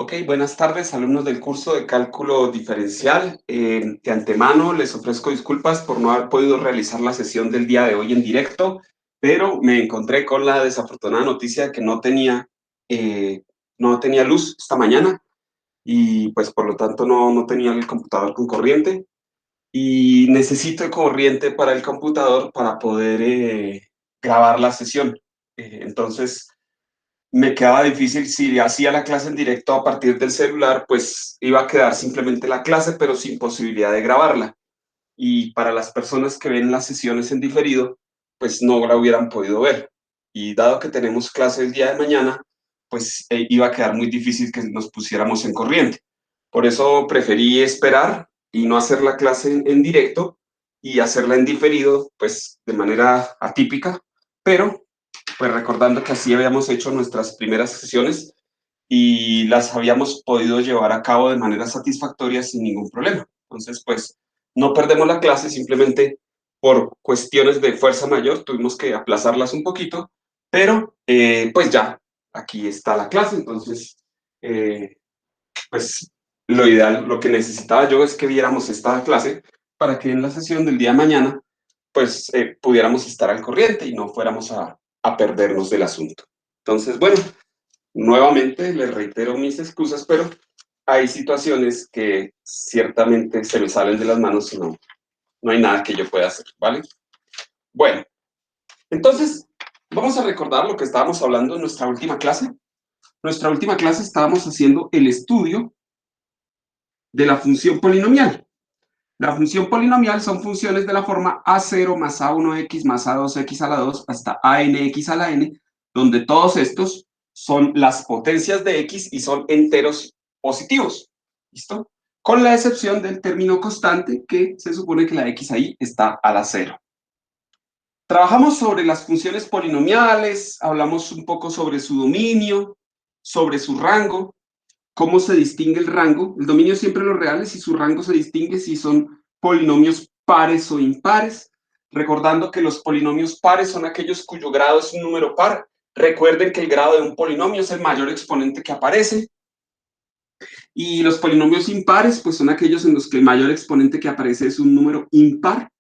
Ok, buenas tardes, alumnos del curso de cálculo diferencial. De antemano les ofrezco disculpas por no haber podido realizar la sesión del día de hoy en directo, pero me encontré con la desafortunada noticia de que no tenía luz esta mañana y pues por lo tanto no tenía el computador con corriente y necesito corriente para el computador para poder grabar la sesión. Entonces me quedaba difícil si hacía la clase en directo a partir del celular, pues iba a quedar simplemente la clase, pero sin posibilidad de grabarla. Y para las personas que ven las sesiones en diferido, pues no la hubieran podido ver. Y dado que tenemos clase el día de mañana, pues iba a quedar muy difícil que nos pusiéramos en corriente. Por eso preferí esperar y no hacer la clase en directo y hacerla en diferido, pues de manera atípica, pero pues recordando que así habíamos hecho nuestras primeras sesiones y las habíamos podido llevar a cabo de manera satisfactoria sin ningún problema. Entonces, pues no perdemos la clase, simplemente por cuestiones de fuerza mayor tuvimos que aplazarlas un poquito, pero pues ya, aquí está la clase, entonces, pues lo ideal, lo que necesitaba yo es que viéramos esta clase para que en la sesión del día de mañana, pues pudiéramos estar al corriente y no fuéramos a perdernos del asunto. Entonces, bueno, nuevamente les reitero mis excusas, pero hay situaciones que ciertamente se me salen de las manos y no hay nada que yo pueda hacer, ¿vale? Bueno, entonces vamos a recordar lo que estábamos hablando en nuestra última clase. Nuestra última clase estábamos haciendo el estudio de la función polinomial. La función polinomial son funciones de la forma a0 más a1x más a2x a la 2 hasta anx a la n, donde todos estos son las potencias de x y son enteros positivos. ¿Listo? Con la excepción del término constante, que se supone que la x ahí está a la 0. Trabajamos sobre las funciones polinomiales, hablamos un poco sobre su dominio, sobre su rango, cómo se distingue el rango. El dominio es siempre los reales y su rango se distingue si son polinomios pares o impares. Recordando que los polinomios pares son aquellos cuyo grado es un número par. Recuerden que el grado de un polinomio es el mayor exponente que aparece. Y los polinomios impares, pues son aquellos en los que el mayor exponente que aparece es un número impar.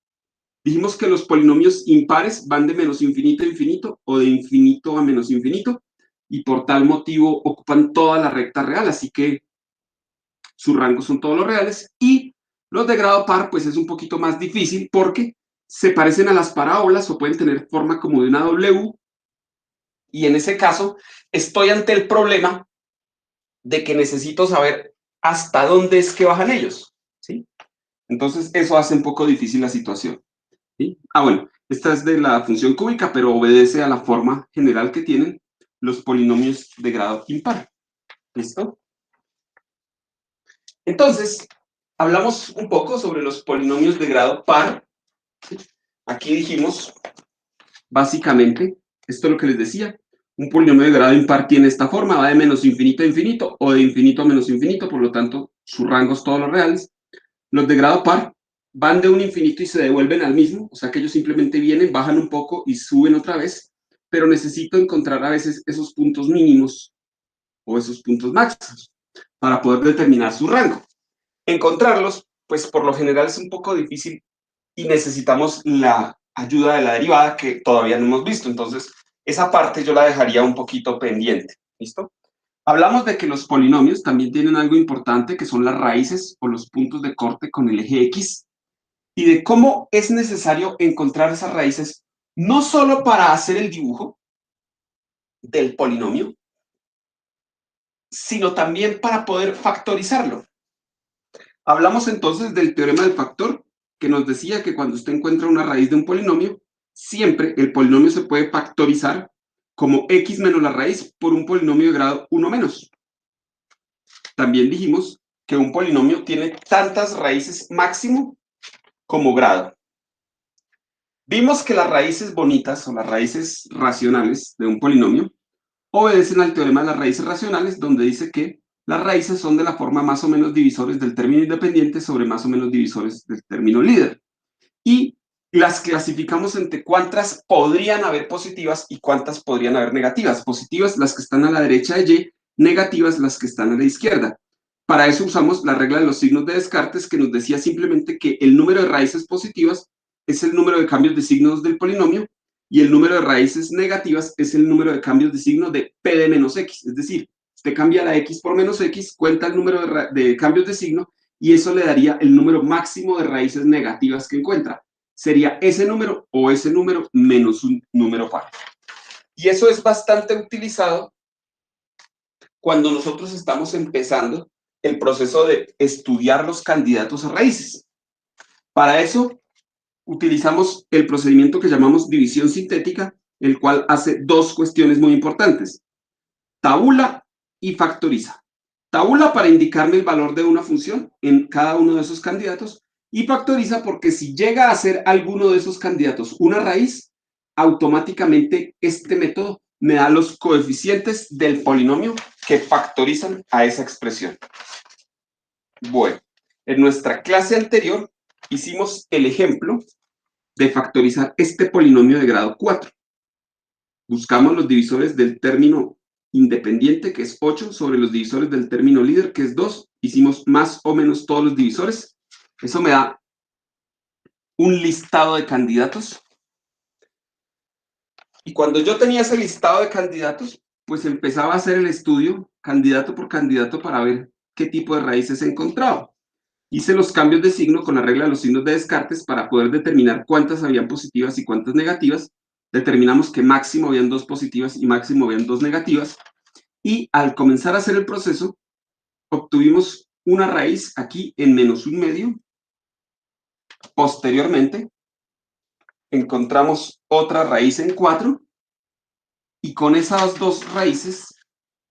Dijimos que los polinomios impares van de menos infinito a infinito o de infinito a menos infinito y por tal motivo ocupan toda la recta real, así que su rango son todos los reales, y los de grado par pues es un poquito más difícil porque se parecen a las parábolas o pueden tener forma como de una W, y en ese caso estoy ante el problema de que necesito saber hasta dónde es que bajan ellos, ¿sí? Entonces eso hace un poco difícil la situación, ¿sí? Bueno, esta es de la función cúbica, pero obedece a la forma general que tienen los polinomios de grado impar. ¿Listo? Entonces, hablamos un poco sobre los polinomios de grado par. Aquí dijimos, básicamente, esto es lo que les decía, un polinomio de grado impar tiene esta forma, va de menos infinito a infinito o de infinito a menos infinito, por lo tanto, su rango es todos los reales. Los de grado par van de un infinito y se devuelven al mismo, o sea que ellos simplemente vienen, bajan un poco y suben otra vez, pero necesito encontrar a veces esos puntos mínimos o esos puntos máximos para poder determinar su rango. Encontrarlos, pues por lo general es un poco difícil y necesitamos la ayuda de la derivada que todavía no hemos visto. Entonces, esa parte yo la dejaría un poquito pendiente. ¿Listo? Hablamos de que los polinomios también tienen algo importante, que son las raíces o los puntos de corte con el eje X, y de cómo es necesario encontrar esas raíces, no solo para hacer el dibujo del polinomio, sino también para poder factorizarlo. Hablamos entonces del teorema del factor, que nos decía que cuando usted encuentra una raíz de un polinomio, siempre el polinomio se puede factorizar como x menos la raíz por un polinomio de grado 1 menos. También dijimos que un polinomio tiene tantas raíces máximo como grado. Vimos que las raíces bonitas o las raíces racionales de un polinomio obedecen al teorema de las raíces racionales, donde dice que las raíces son de la forma más o menos divisores del término independiente sobre más o menos divisores del término líder. Y las clasificamos entre cuántas podrían haber positivas y cuántas podrían haber negativas. Positivas, las que están a la derecha de Y, negativas las que están a la izquierda. Para eso usamos la regla de los signos de Descartes, que nos decía simplemente que el número de raíces positivas es el número de cambios de signos del polinomio y el número de raíces negativas es el número de cambios de signo de p de menos x. Es decir, usted cambia la x por menos x, cuenta el número de cambios de signo y eso le daría el número máximo de raíces negativas que encuentra. Sería ese número o ese número menos un número par. Y eso es bastante utilizado cuando nosotros estamos empezando el proceso de estudiar los candidatos a raíces. Para eso utilizamos el procedimiento que llamamos división sintética, el cual hace dos cuestiones muy importantes: tabula y factoriza. Tabula para indicarme el valor de una función en cada uno de esos candidatos y factoriza porque si llega a ser alguno de esos candidatos una raíz, automáticamente este método me da los coeficientes del polinomio que factorizan a esa expresión. Bueno, en nuestra clase anterior hicimos el ejemplo de factorizar este polinomio de grado 4. Buscamos los divisores del término independiente, que es 8, sobre los divisores del término líder, que es 2. Hicimos más o menos todos los divisores. Eso me da un listado de candidatos. Y cuando yo tenía ese listado de candidatos, pues empezaba a hacer el estudio candidato por candidato para ver qué tipo de raíces encontraba. Hice los cambios de signo con la regla de los signos de Descartes para poder determinar cuántas habían positivas y cuántas negativas. Determinamos que máximo habían 2 positivas y máximo habían 2 negativas. Y al comenzar a hacer el proceso, obtuvimos una raíz aquí en menos un medio. Posteriormente, encontramos otra raíz en 4. Y con esas dos raíces,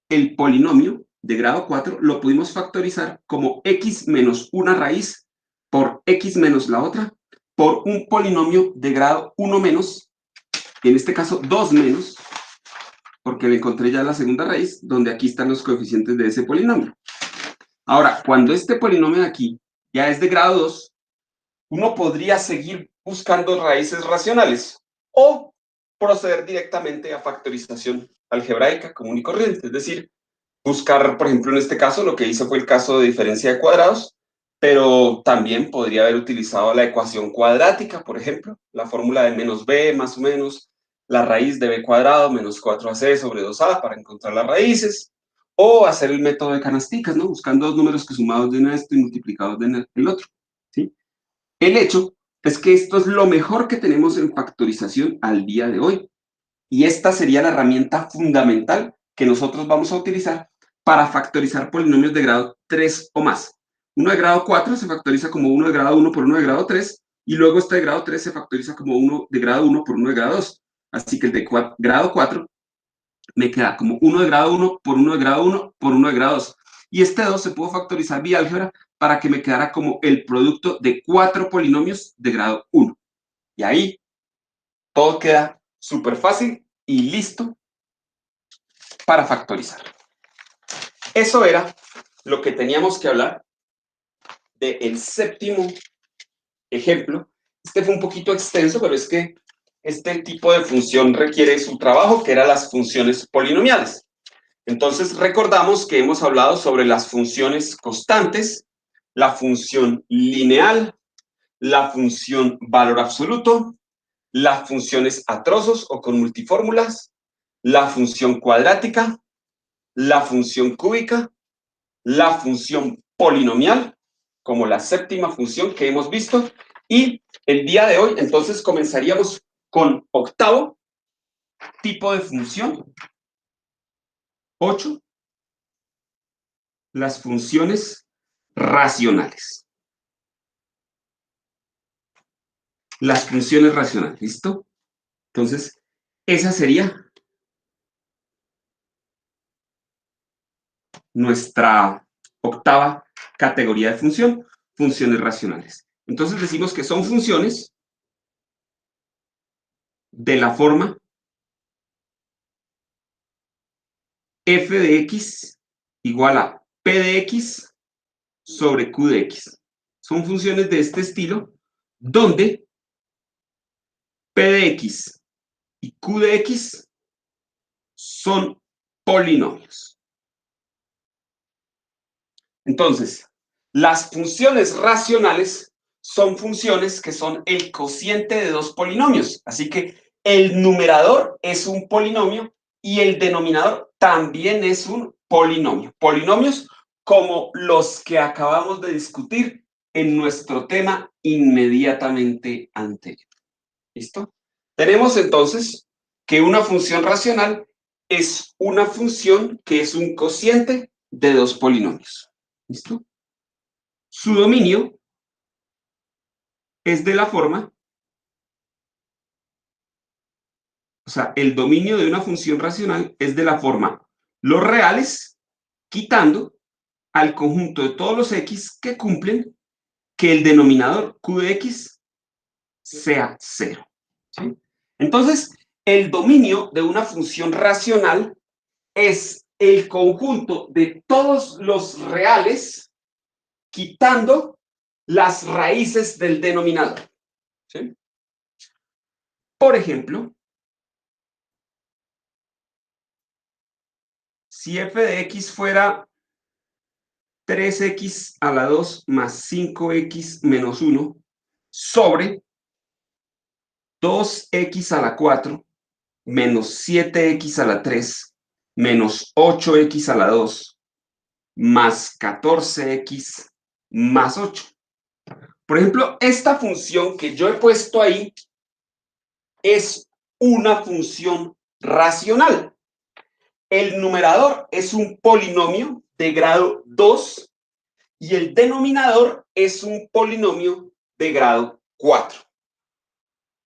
el polinomio de grado 4 lo pudimos factorizar como x menos una raíz por x menos la otra, por un polinomio de grado 1 menos, en este caso 2 menos, porque le encontré ya la segunda raíz, donde aquí están los coeficientes de ese polinomio. Ahora, cuando este polinomio de aquí ya es de grado 2, uno podría seguir buscando raíces racionales o proceder directamente a factorización algebraica común y corriente, es decir, buscar, por ejemplo, en este caso, lo que hice fue el caso de diferencia de cuadrados, pero también podría haber utilizado la ecuación cuadrática, por ejemplo, la fórmula de menos b más o menos la raíz de b cuadrado menos 4ac sobre 2a para encontrar las raíces, o hacer el método de canasticas, ¿no? Buscando dos números que sumados den esto y multiplicados den el otro, ¿sí? El hecho es que esto es lo mejor que tenemos en factorización al día de hoy, y esta sería la herramienta fundamental que nosotros vamos a utilizar para factorizar polinomios de grado 3 o más. Uno de grado 4 se factoriza como 1 de grado 1 por 1 de grado 3, y luego este de grado 3 se factoriza como 1 de grado 1 por 1 de grado 2. Así que el de grado 4 me queda como 1 de grado 1 por 1 de grado 1 por 1 de grado 2. Y este 2 se pudo factorizar vía álgebra para que me quedara como el producto de 4 polinomios de grado 1. Y ahí todo queda súper fácil y listo para factorizar. Eso era lo que teníamos que hablar del séptimo ejemplo. Este fue un poquito extenso, pero es que este tipo de función requiere su trabajo, que eran las funciones polinomiales. Entonces, recordamos que hemos hablado sobre las funciones constantes, la función lineal, la función valor absoluto, las funciones a trozos o con multifórmulas, la función cuadrática, la función cúbica, la función polinomial, como la séptima función que hemos visto, y el día de hoy entonces comenzaríamos con octavo tipo de función, 8, las funciones racionales. Las funciones racionales, ¿listo? Entonces, esa sería nuestra octava categoría de función, funciones racionales. Entonces decimos que son funciones de la forma f de x igual a p de x sobre q de x. Son funciones de este estilo, donde p de x y q de x son polinomios. Entonces, las funciones racionales son funciones que son el cociente de dos polinomios. Así que el numerador es un polinomio y el denominador también es un polinomio. Polinomios como los que acabamos de discutir en nuestro tema inmediatamente anterior. ¿Listo? Tenemos entonces que una función racional es una función que es un cociente de dos polinomios. ¿Listo? Su dominio es de la forma, o sea, el dominio de una función racional es de la forma los reales quitando al conjunto de todos los x que cumplen que el denominador q de x sea cero. ¿Sí? Entonces, el dominio de una función racional es el conjunto de todos los reales quitando las raíces del denominador. ¿Sí? Por ejemplo, si f de x fuera 3x a la 2 más 5x menos 1 sobre 2x a la 4 menos 7x a la 3 menos 8x a la 2 más 14x más 8. Por ejemplo, esta función que yo he puesto ahí es una función racional. El numerador es un polinomio de grado 2 y el denominador es un polinomio de grado 4.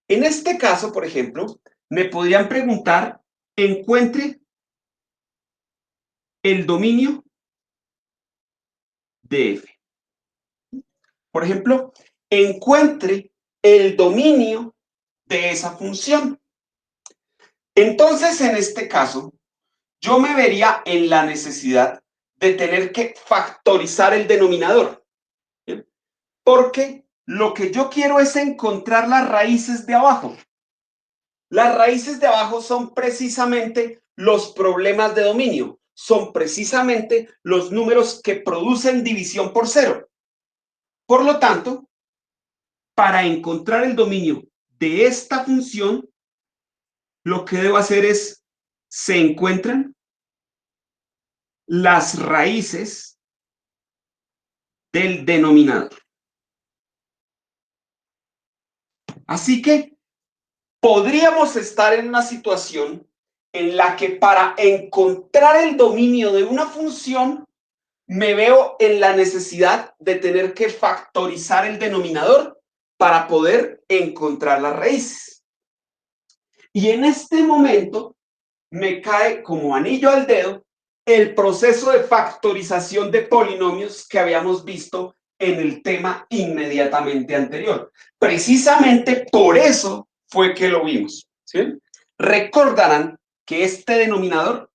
En este caso, por ejemplo, me podrían preguntar, encuentre el dominio de f. Por ejemplo, encuentre el dominio de esa función. Entonces, en este caso, yo me vería en la necesidad de tener que factorizar el denominador. ¿Bien? Porque lo que yo quiero es encontrar las raíces de abajo. Las raíces de abajo son precisamente los problemas de dominio, son precisamente los números que producen división por cero. Por lo tanto, para encontrar el dominio de esta función, lo que debo hacer es, se encuentran las raíces del denominador. Así que podríamos estar en una situación en la que para encontrar el dominio de una función, me veo en la necesidad de tener que factorizar el denominador para poder encontrar las raíces. Y en este momento me cae como anillo al dedo el proceso de factorización de polinomios que habíamos visto en el tema inmediatamente anterior. Precisamente por eso fue que lo vimos. ¿Sí? Recordarán que este denominador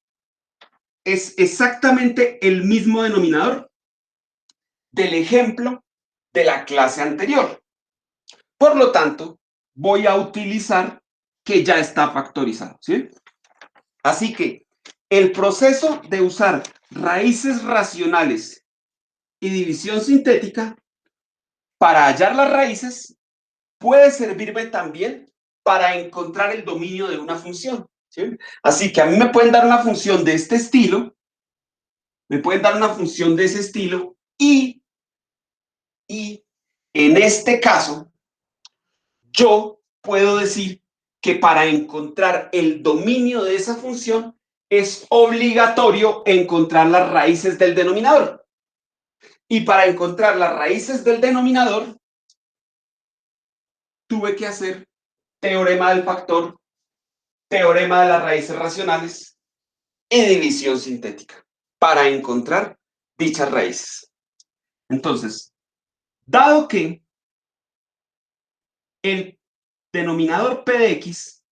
es exactamente el mismo denominador del ejemplo de la clase anterior. Por lo tanto, voy a utilizar que ya está factorizado. ¿Sí? Así que el proceso de usar raíces racionales y división sintética para hallar las raíces puede servirme también para encontrar el dominio de una función. ¿Sí? Así que a mí me pueden dar una función de este estilo, me pueden dar una función de ese estilo y en este caso yo puedo decir que para encontrar el dominio de esa función es obligatorio encontrar las raíces del denominador. Y para encontrar las raíces del denominador, tuve que hacer teorema del factor, teorema de las raíces racionales y división sintética para encontrar dichas raíces. Entonces, dado que el denominador p de x,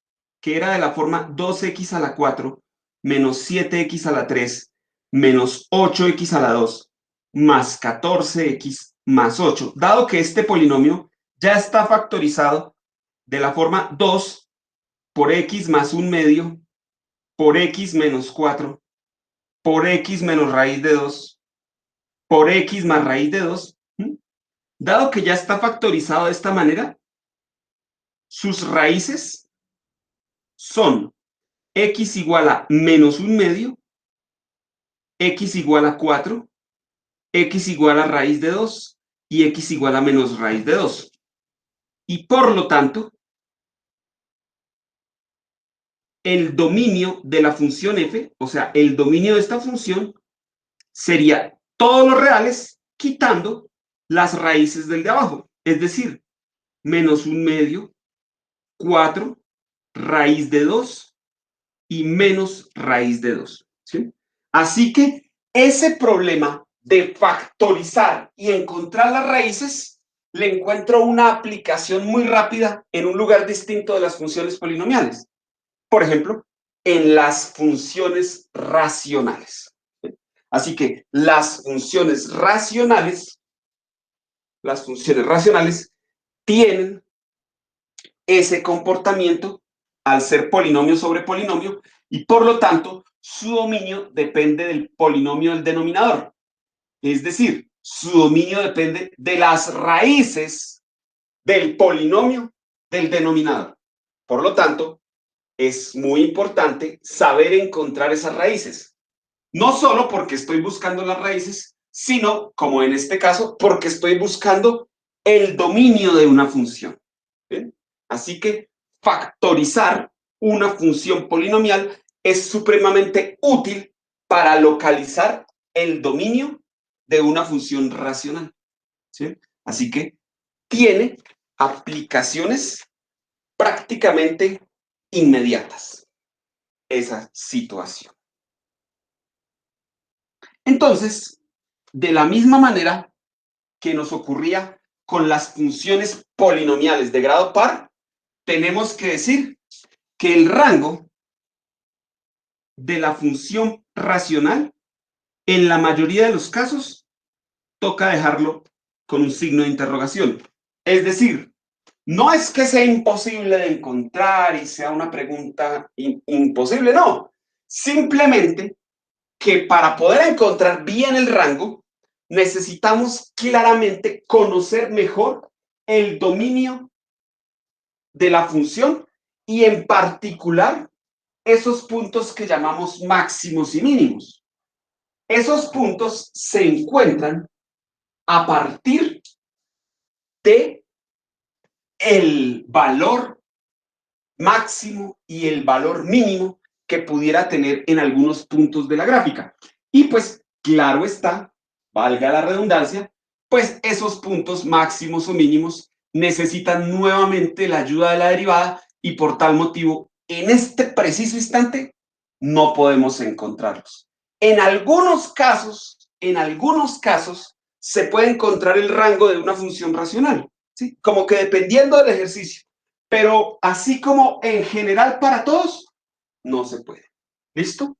que era de la forma 2x a la 4 menos 7x a la 3 menos 8x a la 2 más 14x más 8, dado que este polinomio ya está factorizado de la forma 2 por x más 1 medio por x menos 4 por x menos raíz de 2 por x más raíz de 2, dado que ya está factorizado de esta manera, sus raíces son x igual a menos 1/2, x igual a 4, x igual a raíz de 2 y x igual a menos raíz de 2. Y por lo tanto, el dominio de la función f, o sea, el dominio de esta función, sería todos los reales quitando las raíces del de abajo. Es decir, menos 1/2, 4, raíz de 2 y menos raíz de 2. ¿Sí? Así que ese problema de factorizar y encontrar las raíces, le encuentro una aplicación muy rápida en un lugar distinto de las funciones polinomiales. Por ejemplo, en las funciones racionales. Así que las funciones racionales tienen ese comportamiento al ser polinomio sobre polinomio y por lo tanto su dominio depende del polinomio del denominador. Es decir, su dominio depende de las raíces del polinomio del denominador. Por lo tanto, es muy importante saber encontrar esas raíces. No solo porque estoy buscando las raíces, sino, como en este caso, porque estoy buscando el dominio de una función. ¿Bien? Así que factorizar una función polinomial es supremamente útil para localizar el dominio de una función racional. ¿Sí? Así que tiene aplicaciones prácticamente inmediatas esa situación. Entonces, de la misma manera que nos ocurría con las funciones polinomiales de grado par, tenemos que decir que el rango de la función racional, en la mayoría de los casos, toca dejarlo con un signo de interrogación. Es decir, no es que sea imposible de encontrar y sea una pregunta imposible, no. Simplemente que para poder encontrar bien el rango, necesitamos claramente conocer mejor el dominio de la función y en particular esos puntos que llamamos máximos y mínimos. Esos puntos se encuentran a partir de el valor máximo y el valor mínimo que pudiera tener en algunos puntos de la gráfica. Y pues, claro está, valga la redundancia, pues esos puntos máximos o mínimos necesitan nuevamente la ayuda de la derivada y por tal motivo, en este preciso instante, no podemos encontrarlos. En algunos casos, se puede encontrar el rango de una función racional, ¿sí? Como que dependiendo del ejercicio. Pero así como en general para todos, no se puede. ¿Listo?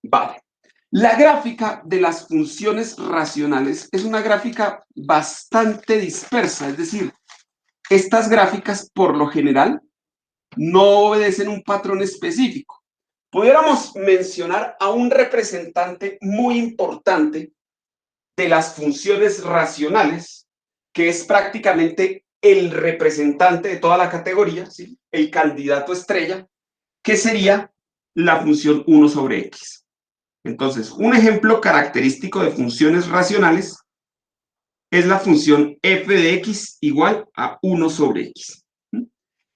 Vale. La gráfica de las funciones racionales es una gráfica bastante dispersa, es decir, estas gráficas por lo general no obedecen un patrón específico. Pudiéramos mencionar a un representante muy importante de las funciones racionales, que es prácticamente el representante de toda la categoría, ¿sí? El candidato estrella, que sería la función 1 sobre x. Entonces, un ejemplo característico de funciones racionales es la función f de x igual a 1 sobre x.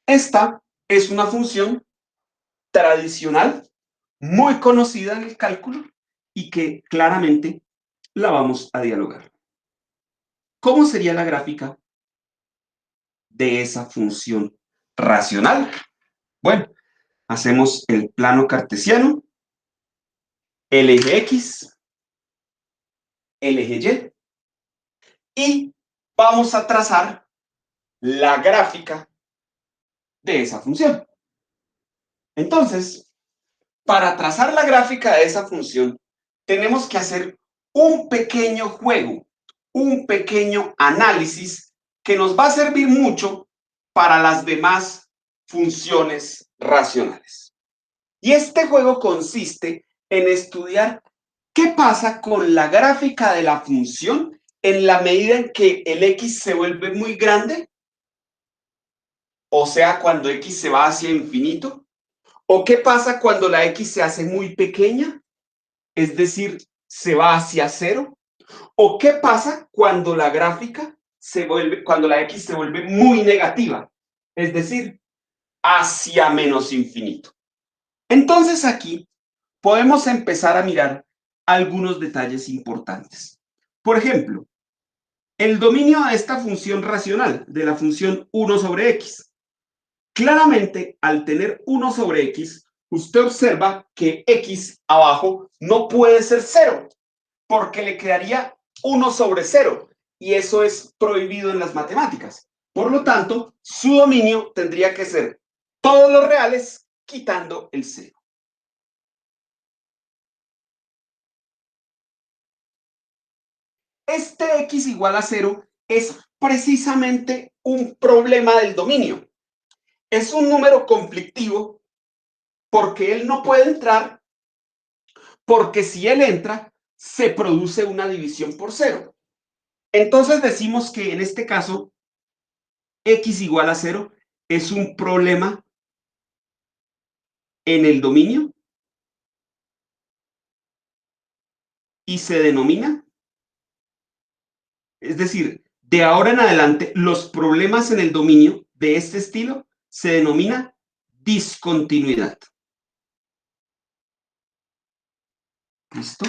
Esta es una función tradicional, muy conocida en el cálculo y que claramente la vamos a dialogar. ¿Cómo sería la gráfica de esa función racional? Bueno, hacemos el plano cartesiano, el eje X, el eje Y vamos a trazar la gráfica de esa función. Entonces, para trazar la gráfica de esa función, tenemos que hacer un pequeño juego, un pequeño análisis que nos va a servir mucho para las demás funciones racionales. Y este juego consiste en estudiar ¿Qué pasa con la gráfica de la función en la medida en que el x se vuelve muy grande? O sea, cuando x se va hacia infinito. ¿O qué pasa cuando la x se hace muy pequeña? Es decir, se va hacia cero. ¿O qué pasa cuando la gráfica se vuelve, cuando la x se vuelve muy negativa? Es decir, hacia menos infinito. Entonces aquí podemos empezar a mirar algunos detalles importantes. Por ejemplo, el dominio de esta función racional, de la función 1 sobre x. Claramente, al tener 1 sobre x, usted observa que x abajo no puede ser 0, porque le quedaría 1 sobre 0, y eso es prohibido en las matemáticas. Por lo tanto, su dominio tendría que ser todos los reales quitando el 0. Este x igual a 0 es precisamente un problema del dominio. Es un número conflictivo porque él no puede entrar, porque si él entra, se produce una división por 0. Entonces decimos que en este caso, x igual a 0 es un problema en el dominio y se denomina, es decir, de ahora en adelante, los problemas en el dominio de este estilo se denomina discontinuidad. ¿Listo?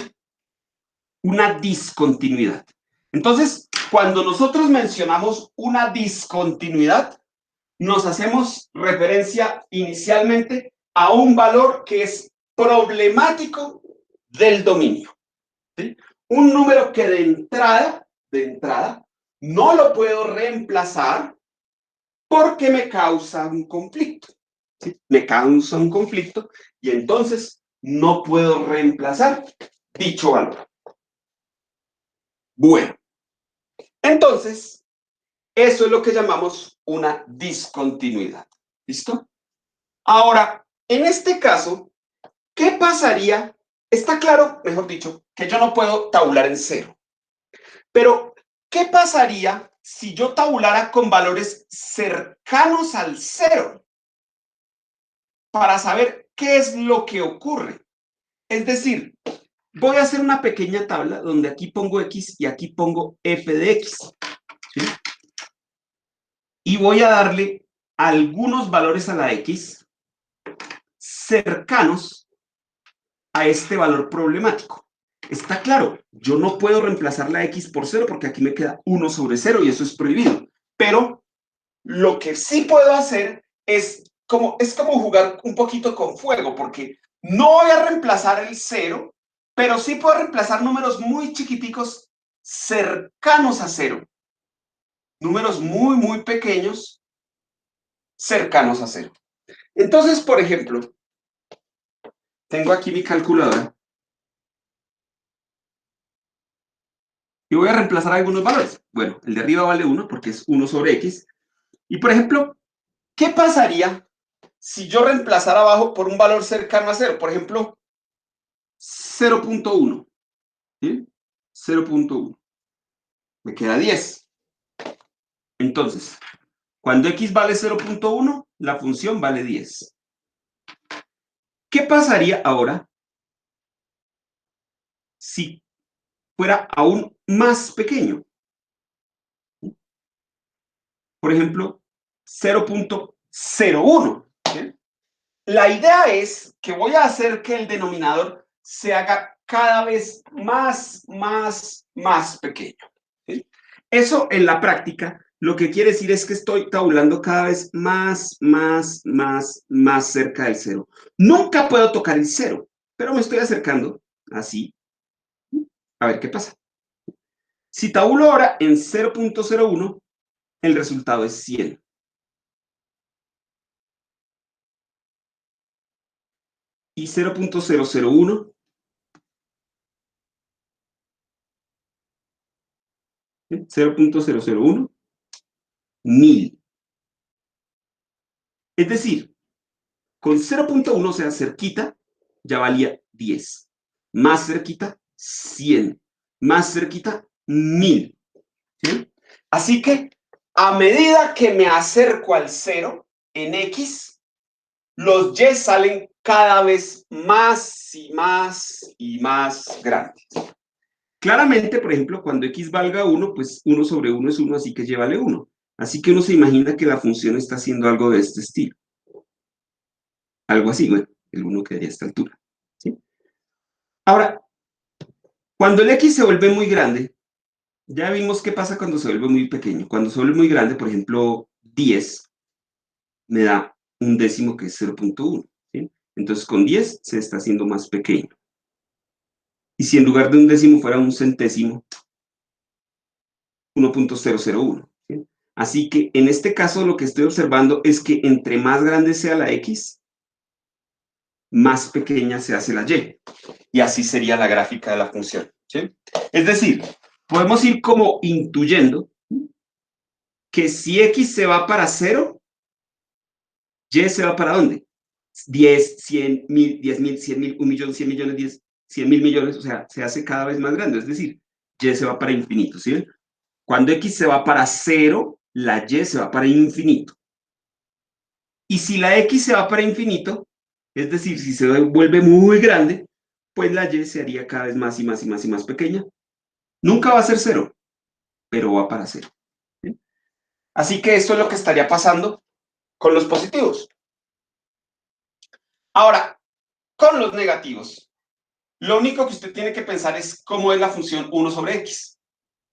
Una discontinuidad. Entonces, cuando nosotros mencionamos una discontinuidad, nos hacemos referencia inicialmente a un valor que es problemático del dominio. ¿Sí? Un número que de entrada, no lo puedo reemplazar porque me causa un conflicto. ¿Sí? Me causa un conflicto y entonces no puedo reemplazar dicho valor. Bueno, entonces, eso es lo que llamamos una discontinuidad. ¿Listo? Ahora, en este caso, ¿qué pasaría? Está claro, mejor dicho, que yo no puedo tabular en 0. Pero, ¿qué pasaría si yo tabulara con valores cercanos al 0? Para saber qué es lo que ocurre. Es decir, voy a hacer una pequeña tabla donde aquí pongo x y aquí pongo f de x. ¿Sí? Y voy a darle algunos valores a la x cercanos a este valor problemático. Está claro, yo no puedo reemplazar la x por 0 porque aquí me queda 1 sobre 0 y eso es prohibido. Pero lo que sí puedo hacer es como jugar un poquito con fuego, porque no voy a reemplazar el 0, pero sí puedo reemplazar números muy chiquiticos cercanos a 0. Números muy, muy pequeños cercanos a 0. Entonces, por ejemplo, tengo aquí mi calculadora y voy a reemplazar algunos valores. Bueno, el de arriba vale 1 porque es 1 sobre x. Y, por ejemplo, ¿qué pasaría si yo reemplazara abajo por un valor cercano a 0? Por ejemplo, 0.1. ¿Sí? 0.1. Me queda 10. Entonces, cuando x vale 0.1, la función vale 10. ¿Qué pasaría ahora si fuera aún más pequeño? Por ejemplo, 0.01. ¿Sí? La idea es que voy a hacer que el denominador se haga cada vez más pequeño. ¿Sí? Eso en la práctica lo que quiere decir es que estoy tabulando cada vez más cerca del 0. Nunca puedo tocar el 0, pero me estoy acercando así. A ver qué pasa. Si tabulo ahora en 0.01, el resultado es 100. Y 0.001, 0.001, 1000. Es decir, con 0.1, o sea, cerquita, ya valía 10. Más cerquita, 100. Más cerquita, 1000. ¿Sí? Así que a medida que me acerco al 0 en X, los Y salen cada vez más y más y más grandes. Claramente, por ejemplo, cuando X valga 1, pues 1 sobre 1 es 1, así que Y vale 1. Así que uno se imagina que la función está haciendo algo de este estilo. Algo así, bueno, el 1 quedaría a esta altura. ¿Sí? Ahora, cuando el X se vuelve muy grande, ya vimos qué pasa cuando se vuelve muy pequeño. Cuando se vuelve muy grande, por ejemplo, 10, me da un décimo que es 0.1. ¿Sí? Entonces, con 10 se está haciendo más pequeño. Y si en lugar de un décimo fuera un centésimo, 1.001. ¿Sí? Así que en este caso lo que estoy observando es que entre más grande sea la X, más pequeña se hace la Y. Y así sería la gráfica de la función. ¿Sí? Es decir, podemos ir como intuyendo que si X se va para 0, Y se va para ¿dónde? 10, 100, 1000, 10.000, 100.000, 1.000.000, 100 millones, 10, 100.000 millones, o sea, se hace cada vez más grande. Es decir, Y se va para infinito. ¿Sí? Cuando X se va para 0, la Y se va para infinito. Y si la X se va para infinito, es decir, si se vuelve muy grande, pues la Y se haría cada vez más y más y más y más pequeña. Nunca va a ser 0, pero va para 0. ¿Sí? Así que esto es lo que estaría pasando con los positivos. Ahora, con los negativos, lo único que usted tiene que pensar es cómo es la función 1 sobre X.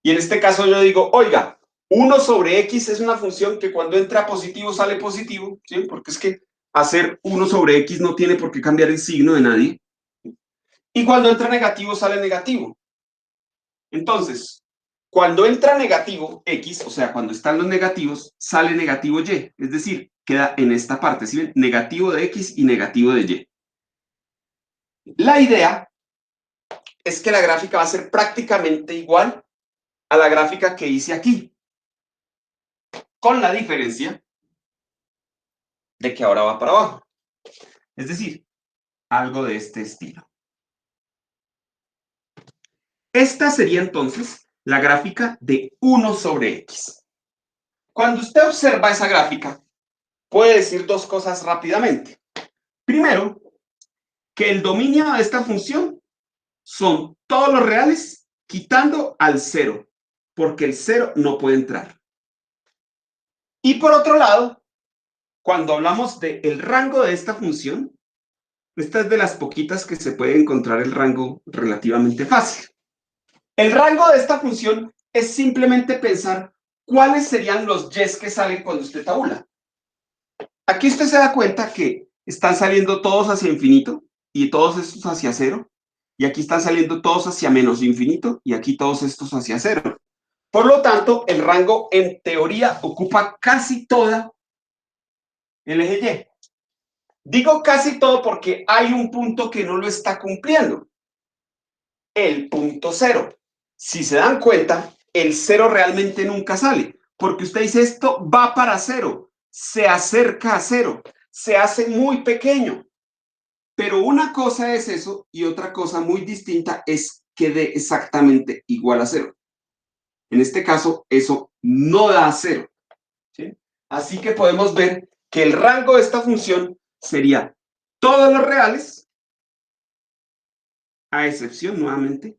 Y en este caso yo digo, oiga, 1 sobre X es una función que cuando entra positivo sale positivo, ¿sí? Porque es que hacer 1 sobre X no tiene por qué cambiar el signo de nadie. Y cuando entra negativo sale negativo. Entonces, cuando entra negativo X, o sea, cuando están los negativos, sale negativo Y. Es decir, queda en esta parte, ¿sí ven? Negativo de X y negativo de Y. La idea es que la gráfica va a ser prácticamente igual a la gráfica que hice aquí, con la diferencia de que ahora va para abajo. Es decir, algo de este estilo. Esta sería entonces la gráfica de 1 sobre X. Cuando usted observa esa gráfica, puede decir dos cosas rápidamente. Primero, que el dominio de esta función son todos los reales quitando al 0, porque el 0 no puede entrar. Y por otro lado, cuando hablamos del rango de esta función, esta es de las poquitas que se puede encontrar el rango relativamente fácil. El rango de esta función es simplemente pensar cuáles serían los Y's que salen cuando usted tabula. Aquí usted se da cuenta que están saliendo todos hacia infinito y todos estos hacia 0. Y aquí están saliendo todos hacia menos infinito y aquí todos estos hacia 0. Por lo tanto, el rango en teoría ocupa casi toda el eje Y. Digo casi todo porque hay un punto que no lo está cumpliendo. El punto 0. Si se dan cuenta, el 0 realmente nunca sale, porque usted dice esto va para 0, se acerca a 0, se hace muy pequeño. Pero una cosa es eso y otra cosa muy distinta es que dé exactamente igual a 0. En este caso, eso no da 0. ¿Sí? Así que podemos ver que el rango de esta función sería todos los reales, a excepción nuevamente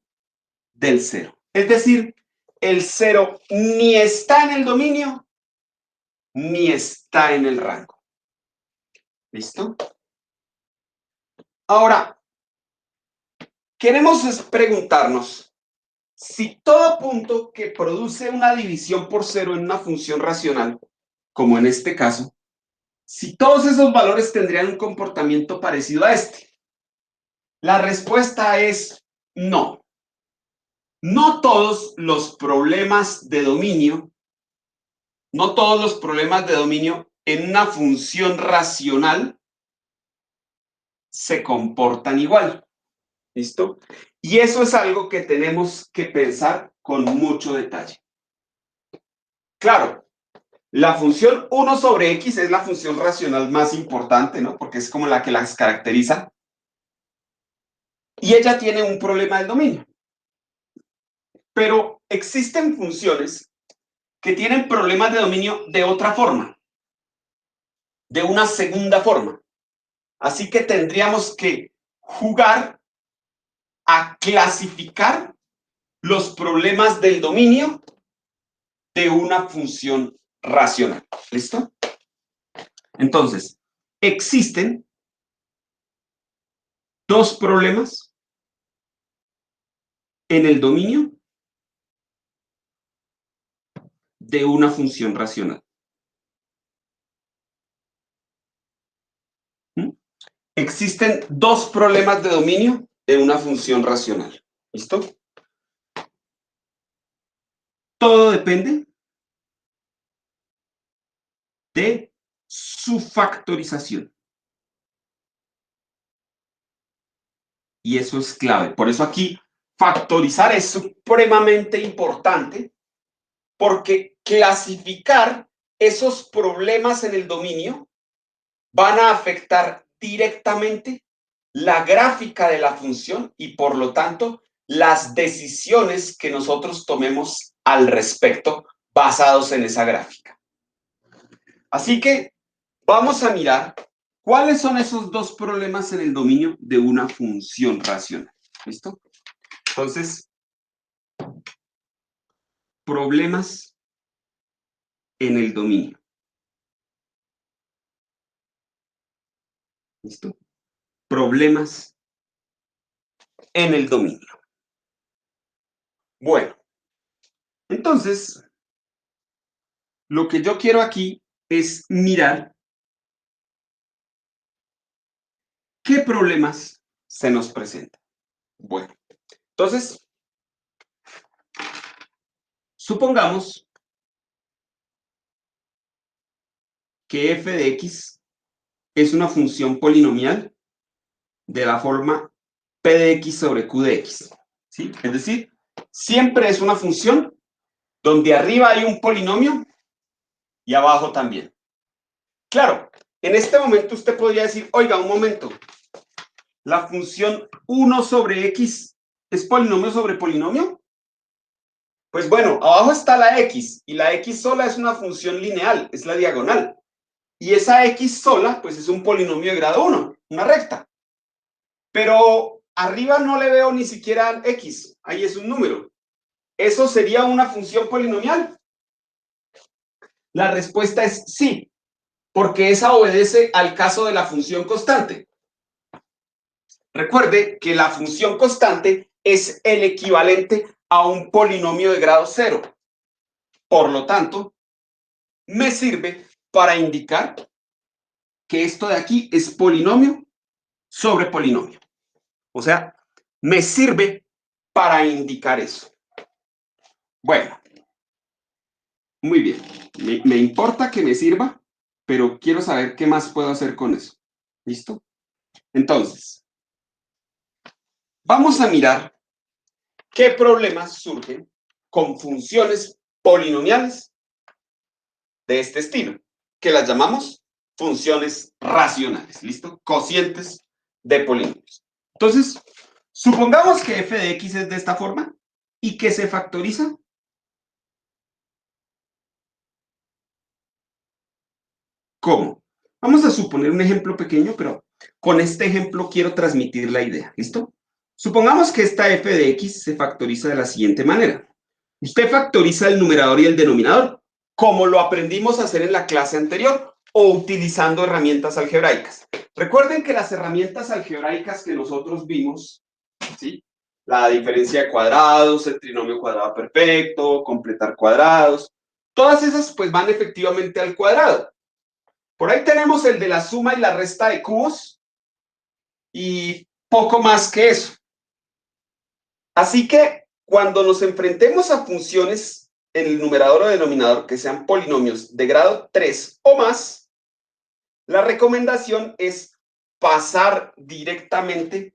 del 0. Es decir, el 0 ni está en el dominio, ni está en el rango. ¿Listo? Ahora, queremos preguntarnos si todo punto que produce una división por 0 en una función racional, como en este caso, si todos esos valores tendrían un comportamiento parecido a este. La respuesta es no. No todos los problemas de dominio, no todos los problemas de dominio en una función racional se comportan igual. ¿Listo? Y eso es algo que tenemos que pensar con mucho detalle. Claro, la función 1 sobre x es la función racional más importante, ¿no? Porque es como la que las caracteriza. Y ella tiene un problema del dominio. Pero existen funciones que tienen problemas de dominio de otra forma, de una segunda forma. Así que tendríamos que jugar a clasificar los problemas del dominio de una función racional. ¿Listo? Entonces, existen dos problemas en el dominio de una función racional. ¿Mm? Existen dos problemas de dominio de una función racional. ¿Listo? Todo depende de su factorización. Y eso es clave. Por eso aquí factorizar es supremamente importante, porque clasificar esos problemas en el dominio van a afectar directamente la gráfica de la función y por lo tanto las decisiones que nosotros tomemos al respecto basados en esa gráfica. Así que vamos a mirar cuáles son esos dos problemas en el dominio de una función racional. ¿Listo? Entonces, problemas en el dominio. ¿Listo? Problemas en el dominio. Bueno, entonces, lo que yo quiero aquí es mirar qué problemas se nos presentan. Bueno, entonces, supongamos que f de x es una función polinomial de la forma p de x sobre q de x. ¿Sí? Es decir, siempre es una función donde arriba hay un polinomio y abajo también. Claro, en este momento usted podría decir, oiga, un momento, la función 1 sobre x es polinomio sobre polinomio. Pues bueno, abajo está la x y la x sola es una función lineal, es la diagonal. Y esa x sola, pues es un polinomio de grado 1, una recta. Pero arriba no le veo ni siquiera x, ahí es un número. ¿Eso sería una función polinomial? La respuesta es sí, porque esa obedece al caso de la función constante. Recuerde que la función constante es el equivalente a un polinomio de grado 0. Por lo tanto, me sirve para indicar que esto de aquí es polinomio sobre polinomio. O sea, me sirve para indicar eso. Bueno, muy bien. Me importa que me sirva, pero quiero saber qué más puedo hacer con eso. ¿Listo? Entonces, vamos a mirar qué problemas surgen con funciones polinomiales de este estilo, que las llamamos funciones racionales. ¿Listo? Cocientes de polinomios. Entonces, supongamos que f de x es de esta forma y que se factoriza. ¿Cómo? Vamos a suponer un ejemplo pequeño, pero con este ejemplo quiero transmitir la idea. ¿Listo? Supongamos que esta f de x se factoriza de la siguiente manera. Usted factoriza el numerador y el denominador, como lo aprendimos a hacer en la clase anterior, o utilizando herramientas algebraicas. Recuerden que las herramientas algebraicas que nosotros vimos, ¿sí? La diferencia de cuadrados, el trinomio cuadrado perfecto, completar cuadrados, todas esas pues van efectivamente al cuadrado. Por ahí tenemos el de la suma y la resta de cubos y poco más que eso. Así que cuando nos enfrentemos a funciones en el numerador o denominador que sean polinomios de grado 3 o más, la recomendación es pasar directamente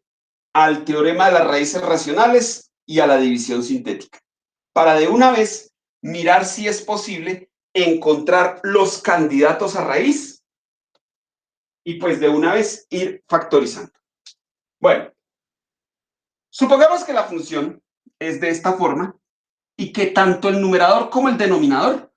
al teorema de las raíces racionales y a la división sintética, para de una vez mirar si es posible encontrar los candidatos a raíz y pues de una vez ir factorizando. Bueno, supongamos que la función es de esta forma y que tanto el numerador como el denominador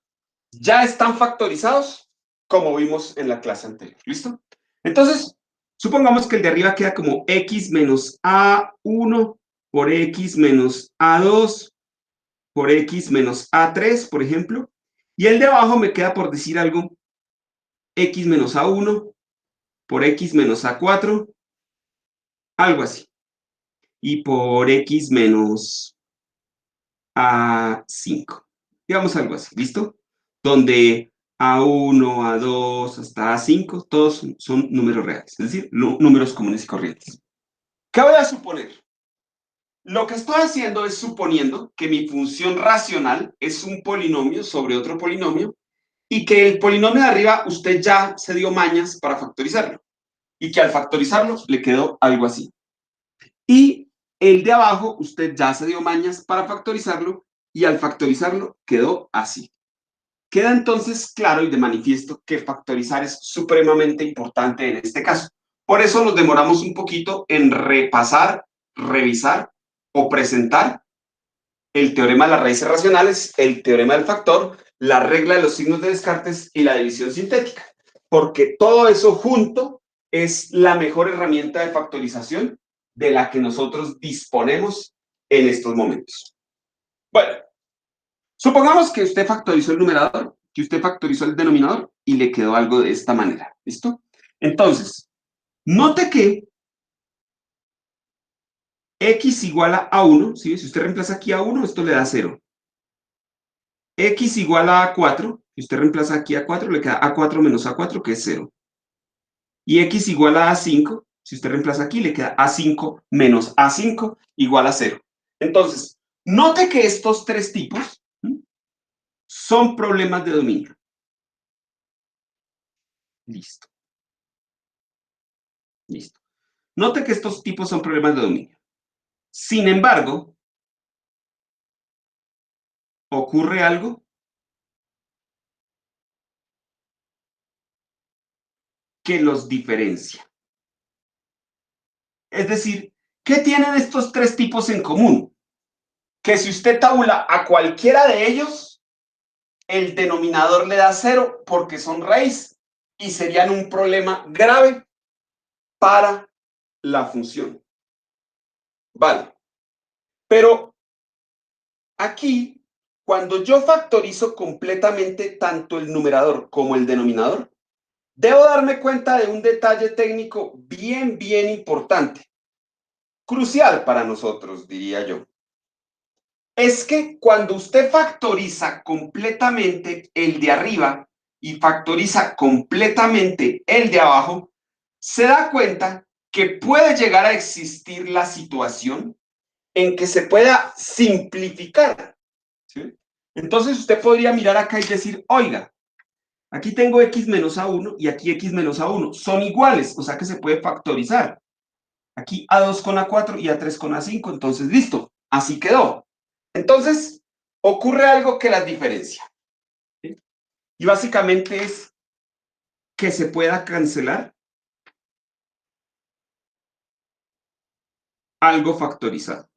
ya están factorizados como vimos en la clase anterior. ¿Listo? Entonces, supongamos que el de arriba queda como x menos a1 por x menos a2 por x menos a3, por ejemplo. Y el de abajo me queda por decir algo, x menos a1 por x menos a4, algo así. Y por x menos a5. Digamos algo así, ¿listo? Donde a1, a2, hasta a5, todos son números reales, es decir, números comunes y corrientes. ¿Qué voy a suponer? Lo que estoy haciendo es suponiendo que mi función racional es un polinomio sobre otro polinomio y que el polinomio de arriba usted ya se dio mañas para factorizarlo y que al factorizarlo le quedó algo así. Y el de abajo usted ya se dio mañas para factorizarlo y al factorizarlo quedó así. Queda entonces claro y de manifiesto que factorizar es supremamente importante en este caso. Por eso nos demoramos un poquito en repasar, revisar o presentar el teorema de las raíces racionales, el teorema del factor, la regla de los signos de Descartes y la división sintética. Porque todo eso junto es la mejor herramienta de factorización de la que nosotros disponemos en estos momentos. Bueno, supongamos que usted factorizó el numerador, que usted factorizó el denominador y le quedó algo de esta manera. ¿Listo? Entonces, note que x igual a 1, ¿sí? Si usted reemplaza aquí a 1, esto le da 0. X igual a 4, si usted reemplaza aquí a 4, le queda A4 menos A4, que es 0. Y x igual a A5, si usted reemplaza aquí, le queda A5 menos A5 igual a 0. Entonces, note que estos tres tipos son problemas de dominio. Listo. Listo. Note que estos tipos son problemas de dominio. Sin embargo, ocurre algo que los diferencia. Es decir, ¿qué tienen estos tres tipos en común? Que si usted tabula a cualquiera de ellos, el denominador le da 0 porque son raíz y serían un problema grave para la función. Vale. Pero aquí, cuando yo factorizo completamente tanto el numerador como el denominador, debo darme cuenta de un detalle técnico bien importante, crucial para nosotros, diría yo. Es que cuando usted factoriza completamente el de arriba y factoriza completamente el de abajo, se da cuenta que puede llegar a existir la situación en que se pueda simplificar, ¿sí? Entonces usted podría mirar acá y decir, oiga, aquí tengo x menos a1 y aquí x menos a1, son iguales, o sea que se puede factorizar. Aquí a2 con a4 y a3 con a5, entonces listo, así quedó. Entonces, ocurre algo que las diferencia, ¿sí? Y básicamente es que se pueda cancelar algo factorizado.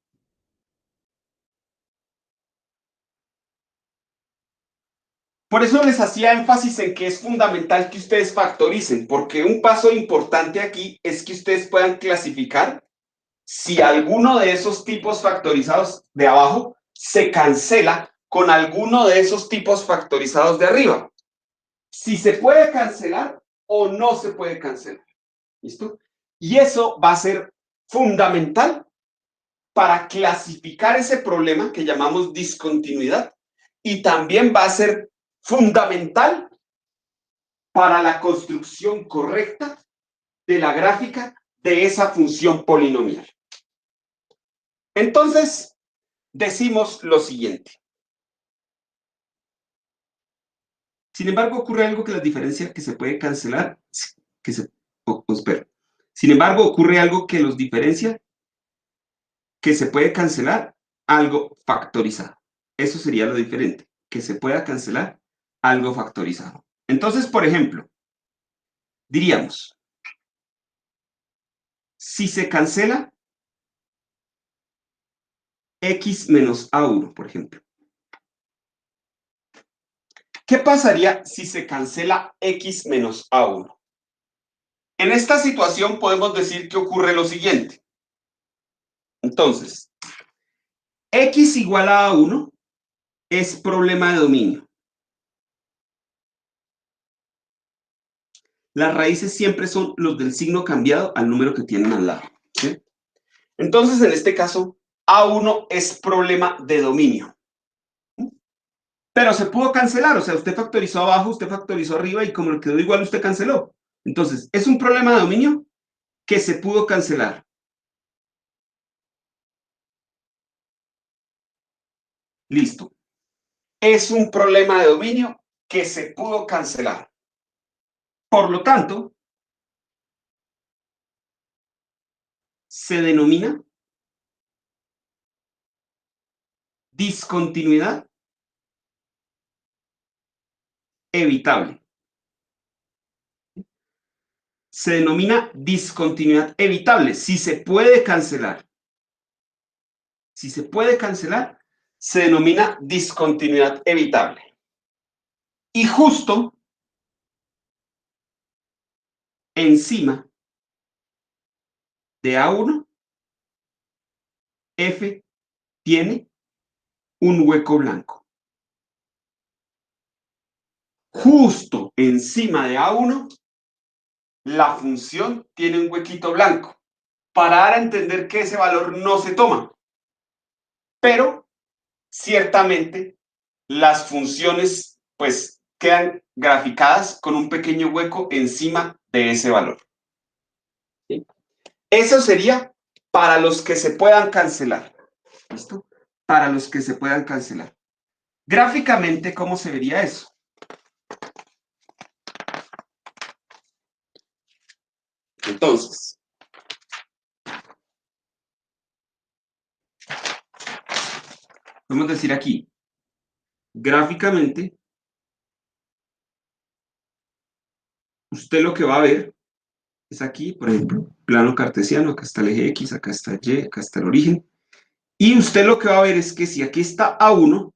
Por eso les hacía énfasis en que es fundamental que ustedes factoricen, porque un paso importante aquí es que ustedes puedan clasificar si alguno de esos tipos factorizados de abajo se cancela con alguno de esos tipos factorizados de arriba. Si se puede cancelar o no se puede cancelar. ¿Listo? Y eso va a ser fundamental para clasificar ese problema que llamamos discontinuidad y también va a ser fundamental para la construcción correcta de la gráfica de esa función polinomial. Entonces, decimos lo siguiente. Sin embargo, ocurre algo que las diferencia que se puede cancelar, que se, espera. Sin embargo, ocurre algo que los diferencia, que se puede cancelar algo factorizado. Eso sería lo diferente, que se pueda cancelar algo factorizado. Entonces, por ejemplo, diríamos, si se cancela x menos a1, por ejemplo, ¿Qué pasaría si se cancela x menos a1? En esta situación podemos decir que ocurre lo siguiente. Entonces, x igual a a1 es problema de dominio. Las raíces siempre son los del signo cambiado al número que tienen al lado, ¿sí? Entonces, en este caso, a1 es problema de dominio. Pero se pudo cancelar, o sea, usted factorizó abajo, usted factorizó arriba y como le quedó igual, usted canceló. Entonces, es un problema de dominio que se pudo cancelar. Listo. Es un problema de dominio que se pudo cancelar. Por lo tanto, se denomina discontinuidad evitable. Se denomina discontinuidad evitable. Si se puede cancelar. Si se puede cancelar, se denomina discontinuidad evitable. Y justo encima de A1, F tiene un hueco blanco. Justo encima de A1, la función tiene un huequito blanco para dar a entender que ese valor no se toma. Pero, ciertamente, las funciones pues quedan graficadas con un pequeño hueco encima de ese valor. ¿Sí? Eso sería para los que se puedan cancelar. ¿Listo? Para los que se puedan cancelar. Gráficamente, ¿cómo se vería eso? Entonces, vamos a decir aquí, gráficamente, usted lo que va a ver es aquí, por ejemplo, plano cartesiano, acá está el eje X, acá está Y, acá está el origen. Y usted lo que va a ver es que si aquí está A1,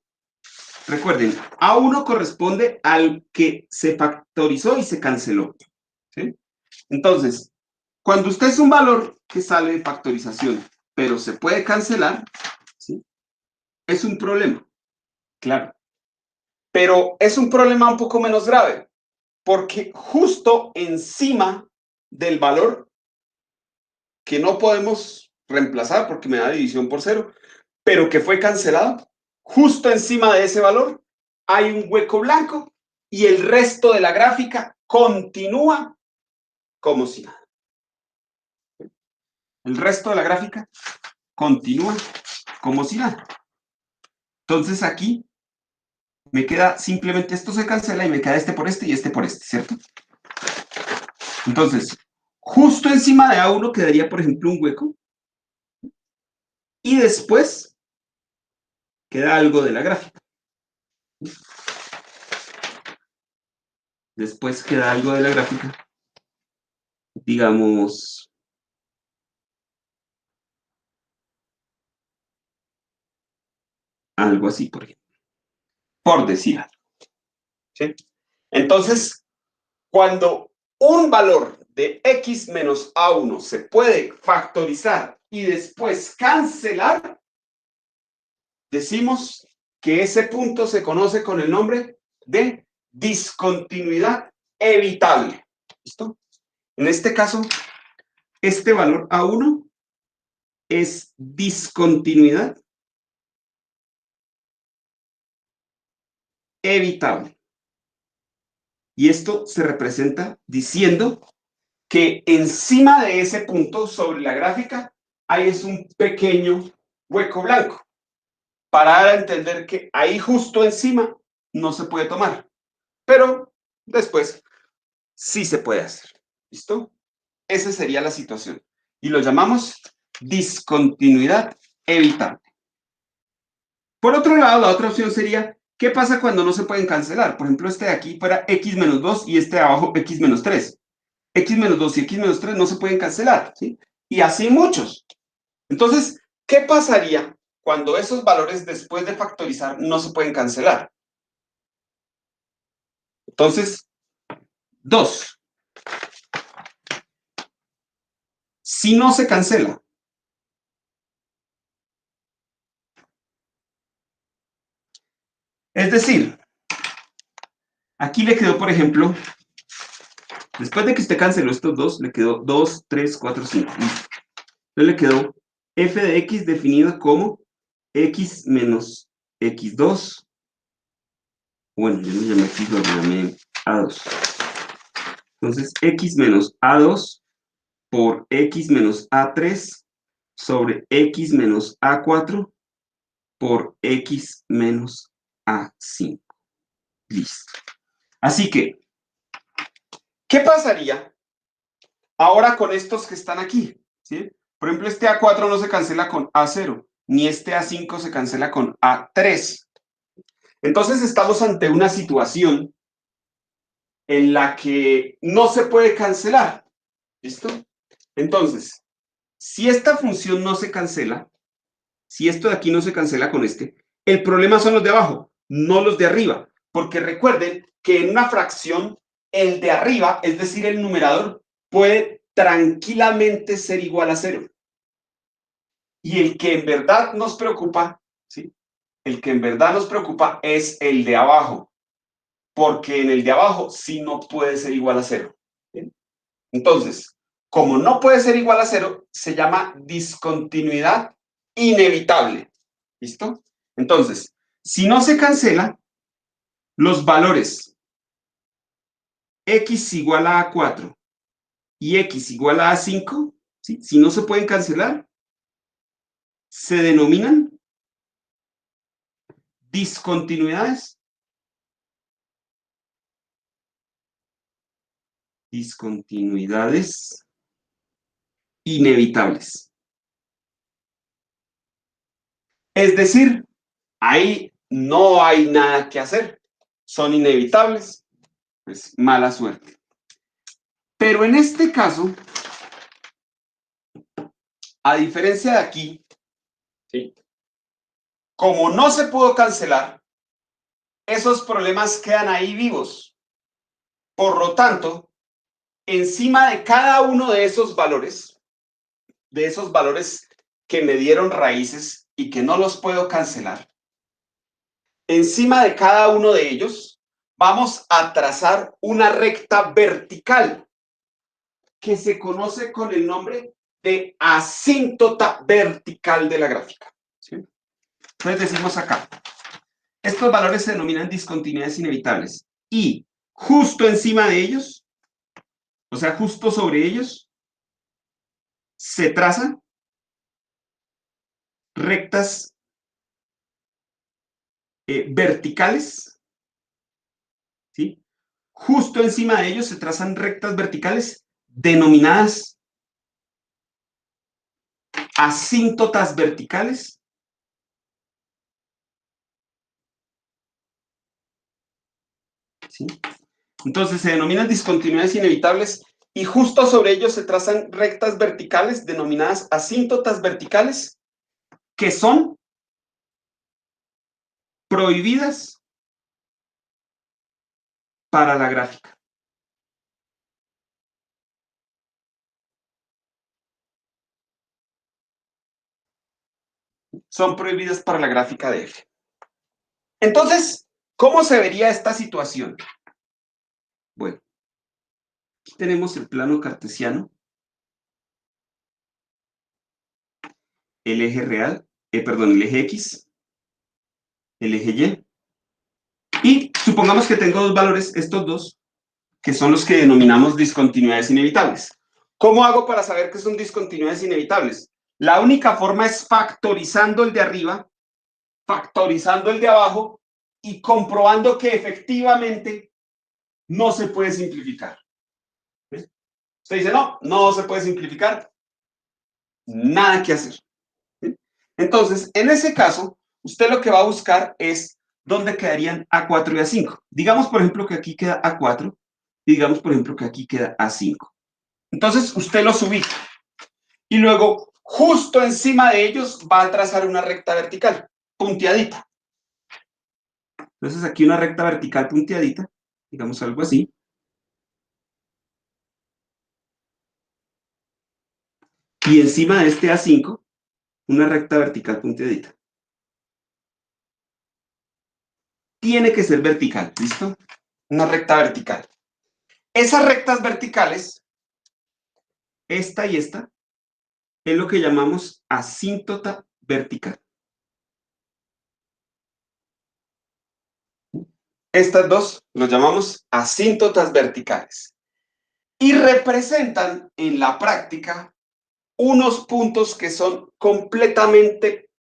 recuerden, A1 corresponde al que se factorizó y se canceló. ¿Sí? Entonces, cuando usted es un valor que sale de factorización, pero se puede cancelar, ¿sí? Es un problema, claro. Pero es un problema un poco menos grave, porque justo encima del valor que no podemos reemplazar porque me da división por cero, pero que fue cancelado, justo encima de ese valor hay un hueco blanco y el resto de la gráfica continúa como si nada. El resto de la gráfica continúa como si nada. Entonces aquí me queda simplemente esto se cancela y me queda este por este y este por este, ¿cierto? Entonces, justo encima de A1 quedaría, por ejemplo, un hueco y después queda algo de la gráfica. Después queda algo de la gráfica. Digamos, algo así, por ejemplo. Por decir algo. ¿Sí? Entonces, cuando un valor de x menos a1 se puede factorizar y después cancelar, decimos que ese punto se conoce con el nombre de discontinuidad evitable. ¿Listo? En este caso, este valor A1 es discontinuidad evitable. Y esto se representa diciendo que encima de ese punto sobre la gráfica hay es un pequeño hueco blanco para dar a entender que ahí justo encima no se puede tomar, pero después sí se puede hacer. ¿Listo? Esa sería la situación. Y lo llamamos discontinuidad evitable. Por otro lado, la otra opción sería, ¿qué pasa cuando no se pueden cancelar? Por ejemplo, este de aquí fuera x menos 2 y este de abajo x menos 3. X menos 2 y x menos 3 no se pueden cancelar, ¿sí? Y así muchos. Entonces, ¿qué pasaría cuando esos valores después de factorizar no se pueden cancelar? Entonces, 2. Si no se cancela, es decir, aquí le quedó, por ejemplo, después de que usted canceló estos dos, le quedó 2, 3, 4, 5. Entonces le quedó f de x definida como x menos x2. Bueno, yo le llamé x, lo llamé a2. Entonces, x menos a2 por x menos a3 sobre x menos a4 por x menos a5. Listo. Así que, ¿qué pasaría ahora con estos que están aquí? ¿Sí? Por ejemplo, este A4 no se cancela con A0, ni este A5 se cancela con A3. Entonces estamos ante una situación en la que no se puede cancelar. ¿Listo? Entonces, si esta función no se cancela, si esto de aquí no se cancela con este, el problema son los de abajo, no los de arriba. Porque recuerden que en una fracción, el de arriba, es decir, el numerador, puede tranquilamente ser igual a 0. Y el que en verdad nos preocupa, ¿sí? El que en verdad nos preocupa es el de abajo, porque en el de abajo sí no puede ser igual a 0. ¿Bien? Entonces, como no puede ser igual a 0, se llama discontinuidad inevitable. ¿Listo? Entonces, si no se cancela, los valores x igual a A4 y x igual a A5, ¿sí? Si no se pueden cancelar, se denominan discontinuidades inevitables. Es decir, ahí no hay nada que hacer. Son inevitables. Pues mala suerte. Pero en este caso, a diferencia de aquí, ¿sí? Como no se pudo cancelar, esos problemas quedan ahí vivos. Por lo tanto, encima de cada uno de esos valores que me dieron raíces y que no los puedo cancelar, encima de cada uno de ellos vamos a trazar una recta vertical que se conoce con el nombre de asíntota vertical de la gráfica. ¿Sí? Entonces decimos acá, estos valores se denominan discontinuidades inevitables y justo encima de ellos, o sea, justo sobre ellos, se trazan rectas verticales, ¿sí? Justo encima de ellos se trazan rectas verticales denominadas asíntotas verticales. ¿Sí? Entonces se denominan discontinuidades inevitables y justo sobre ellos se trazan rectas verticales denominadas asíntotas verticales que son prohibidas para la gráfica. Son prohibidas para la gráfica de F. Entonces, ¿cómo se vería esta situación? Bueno, aquí tenemos el plano cartesiano, el eje real, el eje X, el eje Y, y supongamos que tengo dos valores, estos dos, que son los que denominamos discontinuidades inevitables. ¿Cómo hago para saber que son discontinuidades inevitables? La única forma es factorizando el de arriba, factorizando el de abajo y comprobando que efectivamente no se puede simplificar. ¿Ves? Usted dice, no, no se puede simplificar. Nada que hacer. ¿Sí? Entonces, en ese caso, usted lo que va a buscar es dónde quedarían A4 y A5. Digamos, por ejemplo, que aquí queda A4 y digamos, por ejemplo, que aquí queda A5. Entonces, usted los ubica y luego, justo encima de ellos, va a trazar una recta vertical, punteadita. Entonces, aquí una recta vertical punteadita digamos algo así. Y encima de este A5, una recta vertical punteadita. Tiene que ser vertical, ¿listo? Una recta vertical. Esas rectas verticales, esta y esta, es lo que llamamos asíntota vertical. Estas dos los llamamos asíntotas verticales y representan en la práctica unos puntos que son completamente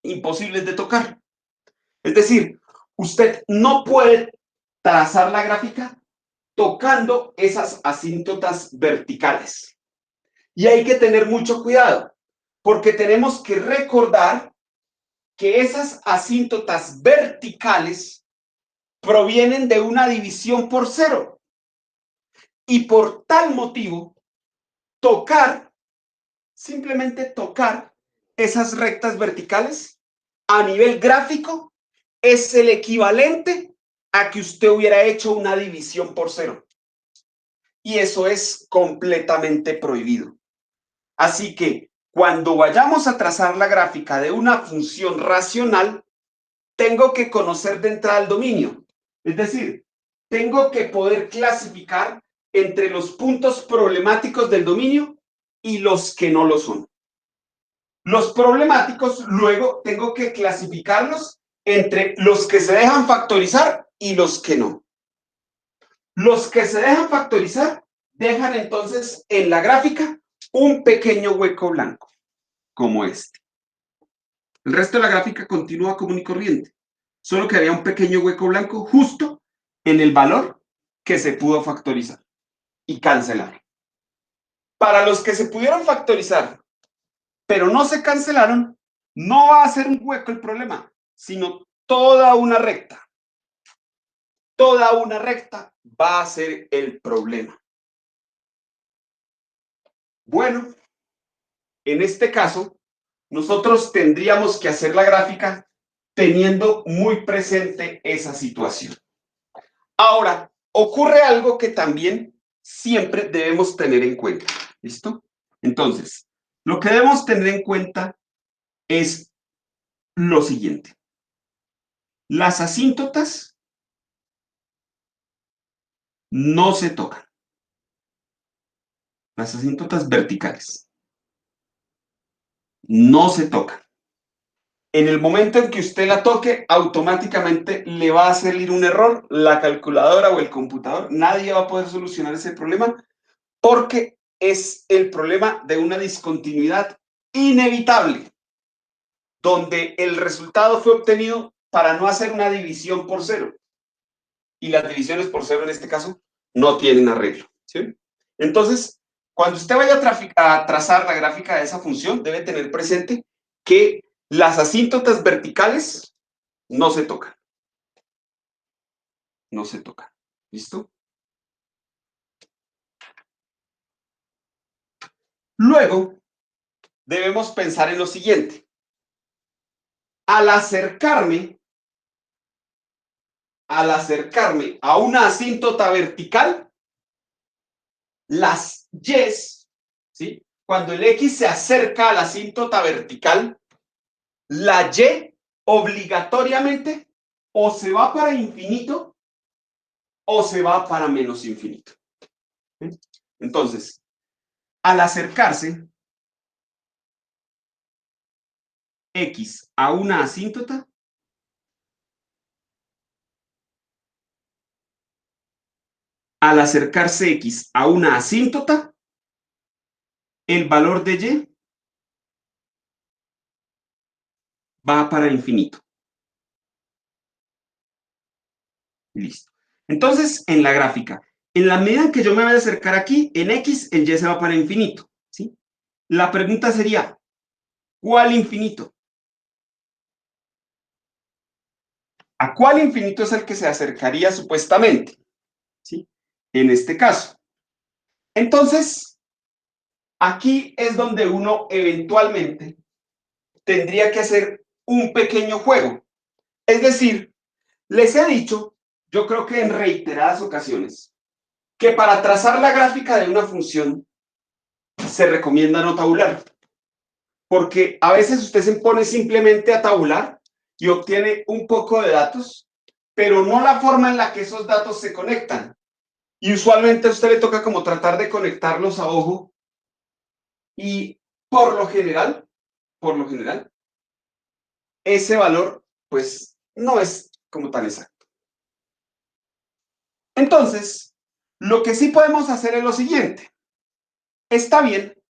imposibles de tocar. Es decir, usted no puede trazar la gráfica tocando esas asíntotas verticales. Y hay que tener mucho cuidado, porque tenemos que recordar que esas asíntotas verticales provienen de una división por cero. Y por tal motivo, tocar, simplemente tocar esas rectas verticales a nivel gráfico es el equivalente a que usted hubiera hecho una división por cero. Y eso es completamente prohibido. Así que cuando vayamos a trazar la gráfica de una función racional, tengo que conocer de entrada el dominio. Es decir, tengo que poder clasificar entre los puntos problemáticos del dominio y los que no lo son. Los problemáticos luego tengo que clasificarlos entre los que se dejan factorizar y los que no. Los que se dejan factorizar dejan entonces en la gráfica un pequeño hueco blanco, como este. El resto de la gráfica continúa común y corriente, solo que había un pequeño hueco blanco justo en el valor que se pudo factorizar y cancelar. Para los que se pudieron factorizar, pero no se cancelaron, no va a ser un hueco el problema, sino toda una recta. Toda una recta va a ser el problema. Bueno, en este caso, nosotros tendríamos que hacer la gráfica teniendo muy presente esa situación. Ahora, ocurre algo que también siempre debemos tener en cuenta. ¿Listo? Entonces, lo que debemos tener en cuenta es lo siguiente. Las asíntotas no se tocan. Las asíntotas verticales no se tocan. En el momento en que usted la toque, automáticamente le va a salir un error, la calculadora o el computador, nadie va a poder solucionar ese problema porque es el problema de una discontinuidad inevitable, donde el resultado fue obtenido para no hacer una división por cero. Y las divisiones por cero en este caso no tienen arreglo. ¿Sí? Entonces, cuando usted vaya a trazar la gráfica de esa función, debe tener presente que las asíntotas verticales no se tocan. No se tocan. ¿Listo? Luego, debemos pensar en lo siguiente. Al acercarme a una asíntota vertical, las Y's, ¿sí? Cuando el X se acerca a la asíntota vertical, la Y obligatoriamente o se va para infinito o se va para menos infinito. ¿Sí? Entonces, al acercarse X a una asíntota, al acercarse X a una asíntota, el valor de Y va para infinito. Listo. Entonces, en la gráfica, en la medida en que yo me voy a acercar aquí, en X, el Y se va para infinito. ¿Sí? La pregunta sería, ¿cuál infinito? ¿A cuál infinito es el que se acercaría supuestamente? ¿Sí? En este caso. Entonces, aquí es donde uno eventualmente tendría que hacer un pequeño juego. Es decir, Les he dicho, yo creo que en reiteradas ocasiones, que para trazar la gráfica de una función se recomienda no tabular, porque a veces usted se pone simplemente a tabular y obtiene un poco de datos, pero no la forma en la que esos datos se conectan. Y usualmente a usted le toca como tratar de conectarlos a ojo y por lo general, ese valor pues no es como tan exacto. Entonces, lo que sí podemos hacer es lo siguiente. Está bien,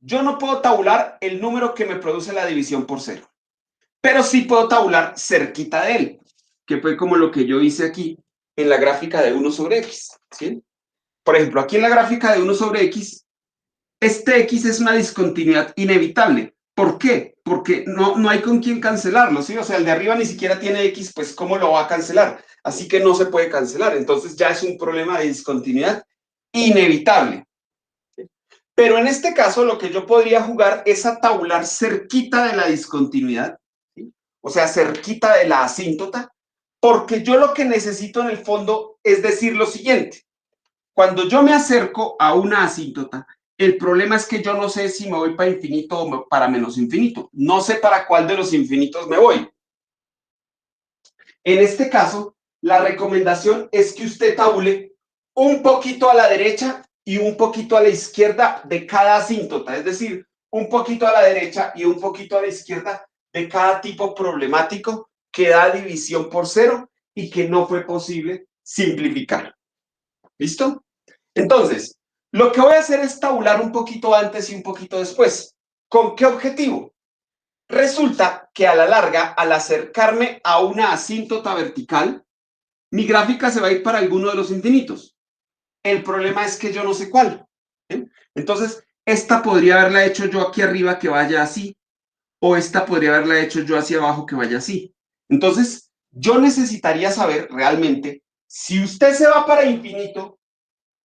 yo no puedo tabular el número que me produce la división por cero, pero sí puedo tabular cerquita de él, que fue como lo que yo hice aquí en la gráfica de 1 sobre x, ¿sí? Por ejemplo, aquí en la gráfica de 1 sobre x, este x es una discontinuidad inevitable. ¿Por qué? Porque no hay con quién cancelarlo, ¿sí? O sea, el de arriba ni siquiera tiene x, pues ¿cómo lo va a cancelar? Así que no se puede cancelar. Entonces ya es un problema de discontinuidad inevitable. Pero en este caso lo que yo podría jugar es a tabular cerquita de la discontinuidad, ¿sí? O sea, cerquita de la asíntota, porque yo lo que necesito en el fondo es decir lo siguiente. Cuando yo me acerco a una asíntota, el problema es que yo no sé si me voy para infinito o para menos infinito. No sé para cuál de los infinitos me voy. En este caso, la recomendación es que usted tabule un poquito a la derecha y un poquito a la izquierda de cada asíntota, es decir, un poquito a la derecha y un poquito a la izquierda de cada tipo problemático que da división por cero y que no fue posible simplificar. ¿Listo? Entonces, lo que voy a hacer es tabular un poquito antes y un poquito después. ¿Con qué objetivo? Resulta que a la larga, al acercarme a una asíntota vertical, mi gráfica se va a ir para alguno de los infinitos. El problema es que yo no sé cuál. ¿Eh? Entonces, esta podría haberla hecho yo aquí arriba que vaya así, o esta podría haberla hecho yo hacia abajo que vaya así. Entonces, yo necesitaría saber realmente si usted se va para infinito,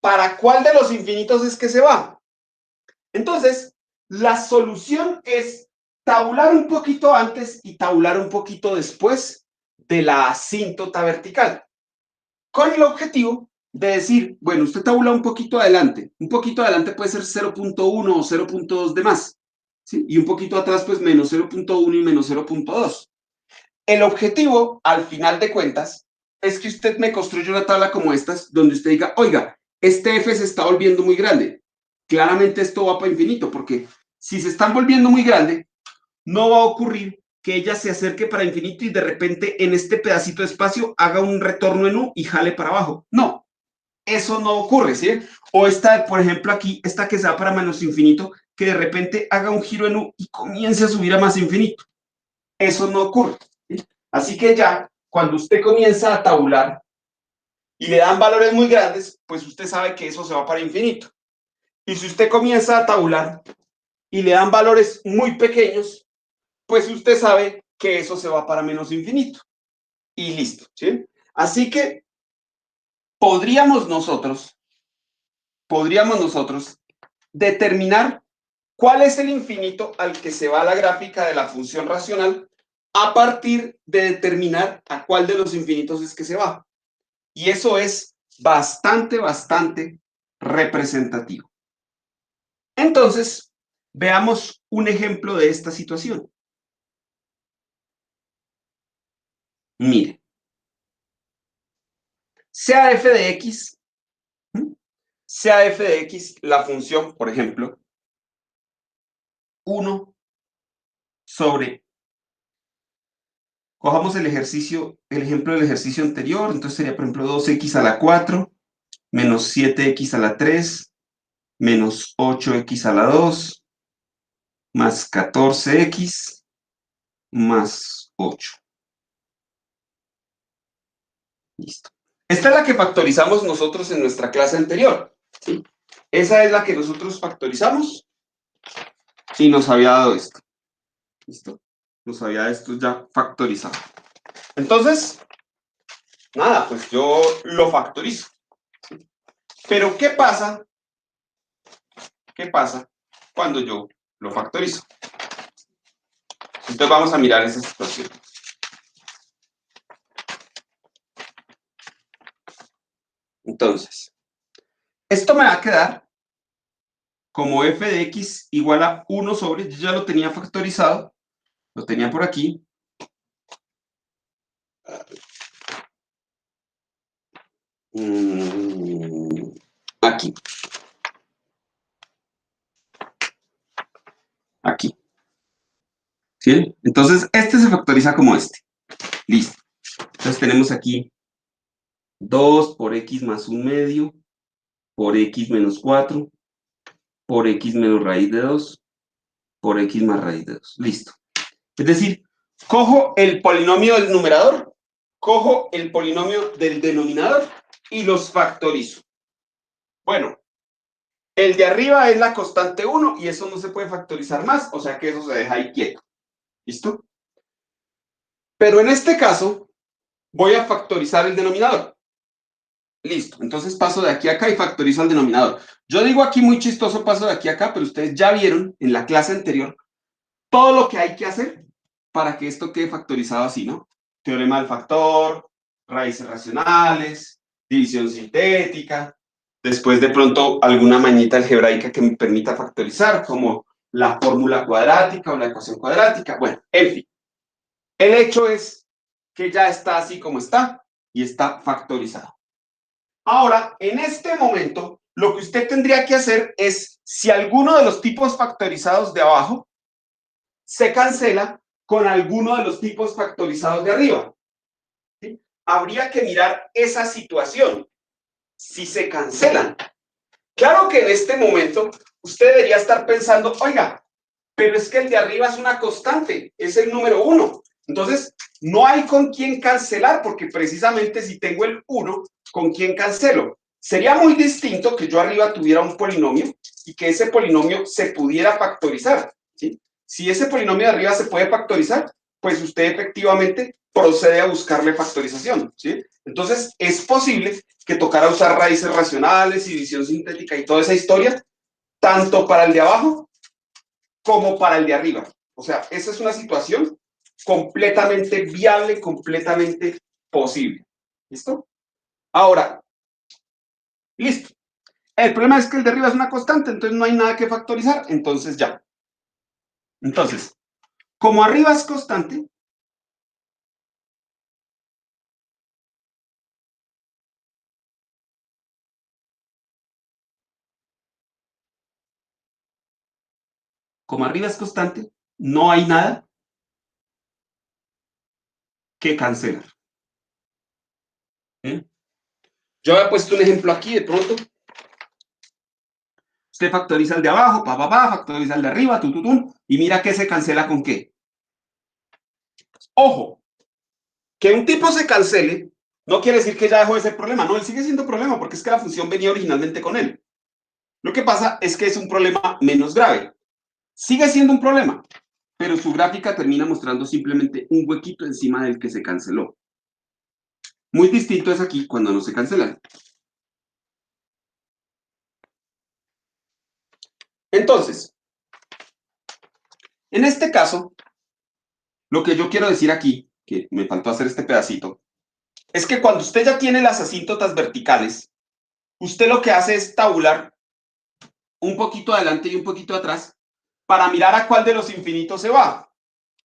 ¿para cuál de los infinitos es que se va? Entonces, la solución es tabular un poquito antes y tabular un poquito después de la asíntota vertical, con el objetivo de decir, bueno, usted tabula un poquito adelante puede ser 0.1 o 0.2 de más, ¿sí? Y un poquito atrás, pues menos 0.1 y menos 0.2. El objetivo, al final de cuentas, es que usted me construya una tabla como estas, donde usted diga, oiga, este f se está volviendo muy grande. Claramente esto va para infinito, porque si se están volviendo muy grande, no va a ocurrir que ella se acerque para infinito y de repente en este pedacito de espacio haga un retorno en U y jale para abajo. No, eso no ocurre, ¿sí? O esta, por ejemplo, aquí, esta que se va para menos infinito, que de repente haga un giro en U y comience a subir a más infinito. Eso no ocurre, ¿sí? Así que ya, cuando usted comienza a tabular y le dan valores muy grandes, pues usted sabe que eso se va para infinito. Y si usted comienza a tabular y le dan valores muy pequeños, pues usted sabe que eso se va para menos infinito. Y listo, ¿sí? Así que podríamos nosotros determinar cuál es el infinito al que se va la gráfica de la función racional a partir de determinar a cuál de los infinitos es que se va. Y eso es bastante representativo. Entonces, veamos un ejemplo de esta situación. Mire, sea f de x, sea f de x la función, por ejemplo, 1 sobre, cojamos el ejemplo del ejercicio anterior, entonces sería, por ejemplo, 2x a la 4, menos 7x a la 3, menos 8x a la 2, más 14x, más 8. Listo. Esta es la que factorizamos nosotros en nuestra clase anterior, ¿sí? Esa es la que nosotros factorizamos y nos había dado esto. ¿Listo? Nos había esto ya factorizado. Entonces, nada, pues yo lo factorizo. ¿Sí? Pero ¿qué pasa? ¿Qué pasa cuando yo lo factorizo? Entonces vamos a mirar esa situación. Entonces, esto me va a quedar como f de x igual a 1 sobre, yo ya lo tenía factorizado, lo tenía por aquí. Aquí. Aquí. ¿Sí? Entonces, este se factoriza como este. Listo. Entonces tenemos aquí 2 por x más 1 medio, por x menos 4, por x menos raíz de 2, por x más raíz de 2. Listo. Es decir, cojo el polinomio del numerador, cojo el polinomio del denominador y los factorizo. Bueno, el de arriba es la constante 1 y eso no se puede factorizar más, o sea que eso se deja ahí quieto. ¿Listo? Pero en este caso, voy a factorizar el denominador. Listo, entonces paso de aquí a acá y factorizo al denominador. Yo digo aquí muy chistoso, paso de aquí a acá, pero ustedes ya vieron en la clase anterior todo lo que hay que hacer para que esto quede factorizado así, ¿no? Teorema del factor, raíces racionales, división sintética, después de pronto alguna mañita algebraica que me permita factorizar, como la fórmula cuadrática o la ecuación cuadrática. Bueno, en fin, el hecho es que ya está así como está y está factorizado. Ahora, en este momento, lo que usted tendría que hacer es, si alguno de los tipos factorizados de abajo se cancela con alguno de los tipos factorizados de arriba, ¿sí? Habría que mirar esa situación, si se cancelan. Claro que en este momento usted debería estar pensando, oiga, pero es que el de arriba es una constante, es el número 1. Entonces, no hay con quién cancelar, porque precisamente si tengo el 1, ¿con quién cancelo? Sería muy distinto que yo arriba tuviera un polinomio y que ese polinomio se pudiera factorizar, ¿sí? Si ese polinomio de arriba se puede factorizar, pues usted efectivamente procede a buscarle factorización, ¿sí? Entonces, es posible que tocara usar raíces racionales y división sintética y toda esa historia, tanto para el de abajo como para el de arriba. O sea, esa es una situación completamente viable, completamente posible. ¿Listo? Ahora, listo. El problema es que el de arriba es una constante, entonces no hay nada que factorizar, entonces ya. Entonces, como arriba es constante, no hay nada que cancelar. ¿Eh? Yo había puesto un ejemplo aquí de pronto. Usted factoriza el de abajo, factoriza el de arriba, y mira qué se cancela con qué. Ojo, que un tipo se cancele no quiere decir que ya dejó de ser problema. No, él sigue siendo problema porque es que la función venía originalmente con él. Lo que pasa es que es un problema menos grave. Sigue siendo un problema, pero su gráfica termina mostrando simplemente un huequito encima del que se canceló. Muy distinto es aquí cuando no se cancelan. Entonces, en este caso, lo que yo quiero decir aquí, que me faltó hacer este pedacito, es que cuando usted ya tiene las asíntotas verticales, usted lo que hace es tabular un poquito adelante y un poquito atrás para mirar a cuál de los infinitos se va.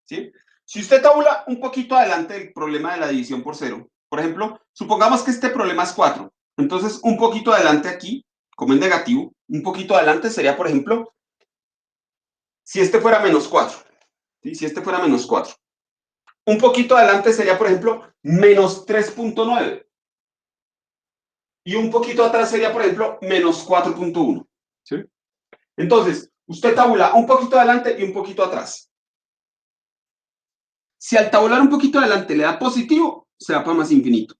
¿Sí? Si usted tabula un poquito adelante del problema de la división por cero, por ejemplo, supongamos que este problema es 4, entonces un poquito adelante aquí, como en negativo, un poquito adelante sería, por ejemplo, si este fuera menos 4, ¿sí? Si este fuera menos 4. Un poquito adelante sería, por ejemplo, menos 3.9. Y un poquito atrás sería, por ejemplo, menos 4.1. ¿Sí? Entonces, usted tabula un poquito adelante y un poquito atrás. Si al tabular un poquito adelante le da positivo, se va para más infinito.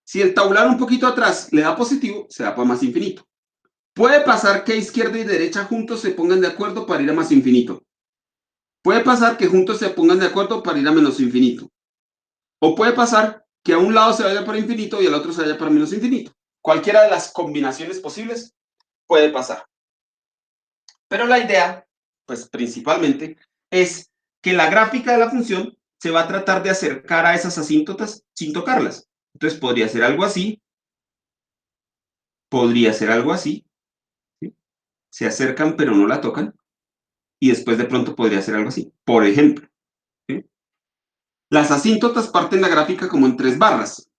Si el tabular un poquito atrás le da positivo, se va para más infinito. Puede pasar que izquierda y derecha juntos se pongan de acuerdo para ir a más infinito. Puede pasar que juntos se pongan de acuerdo para ir a menos infinito. O puede pasar que a un lado se vaya para infinito y al otro se vaya para menos infinito. Cualquiera de las combinaciones posibles puede pasar. Pero la idea, pues principalmente, es que la gráfica de la función se va a tratar de acercar a esas asíntotas sin tocarlas. Entonces podría ser algo así, podría ser algo así, ¿sí? Se acercan pero no la tocan, y después de pronto podría ser algo así. Por ejemplo, ¿sí? Las asíntotas parten la gráfica como en 3 barras.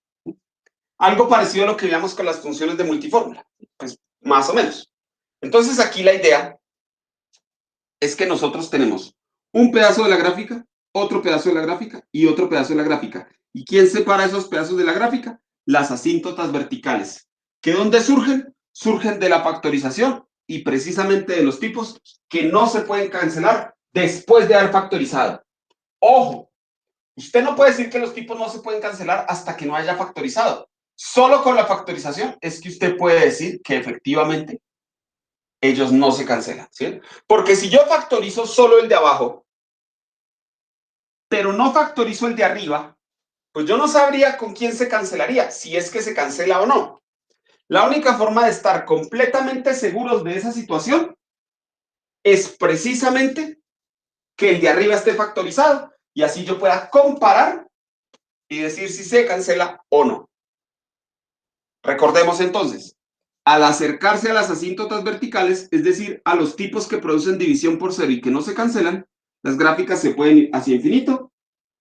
Algo parecido a lo que veíamos con las funciones de multifórmula, pues más o menos. Entonces aquí la idea es que nosotros tenemos un pedazo de la gráfica, otro pedazo de la gráfica y otro pedazo de la gráfica. ¿Y quién separa esos pedazos de la gráfica? Las asíntotas verticales. ¿Que dónde surgen? Surgen de la factorización y precisamente de los tipos que no se pueden cancelar después de haber factorizado. Ojo, usted no puede decir que los tipos no se pueden cancelar hasta que no haya factorizado. Solo con la factorización es que usted puede decir que efectivamente ellos no se cancelan, ¿sí? Porque si yo factorizo solo el de abajo, pero no factorizo el de arriba, pues yo no sabría con quién se cancelaría, si es que se cancela o no. La única forma de estar completamente seguros de esa situación es precisamente que el de arriba esté factorizado y así yo pueda comparar y decir si se cancela o no. Recordemos entonces, al acercarse a las asíntotas verticales, es decir, a los tipos que producen división por cero y que no se cancelan, las gráficas se pueden ir hacia infinito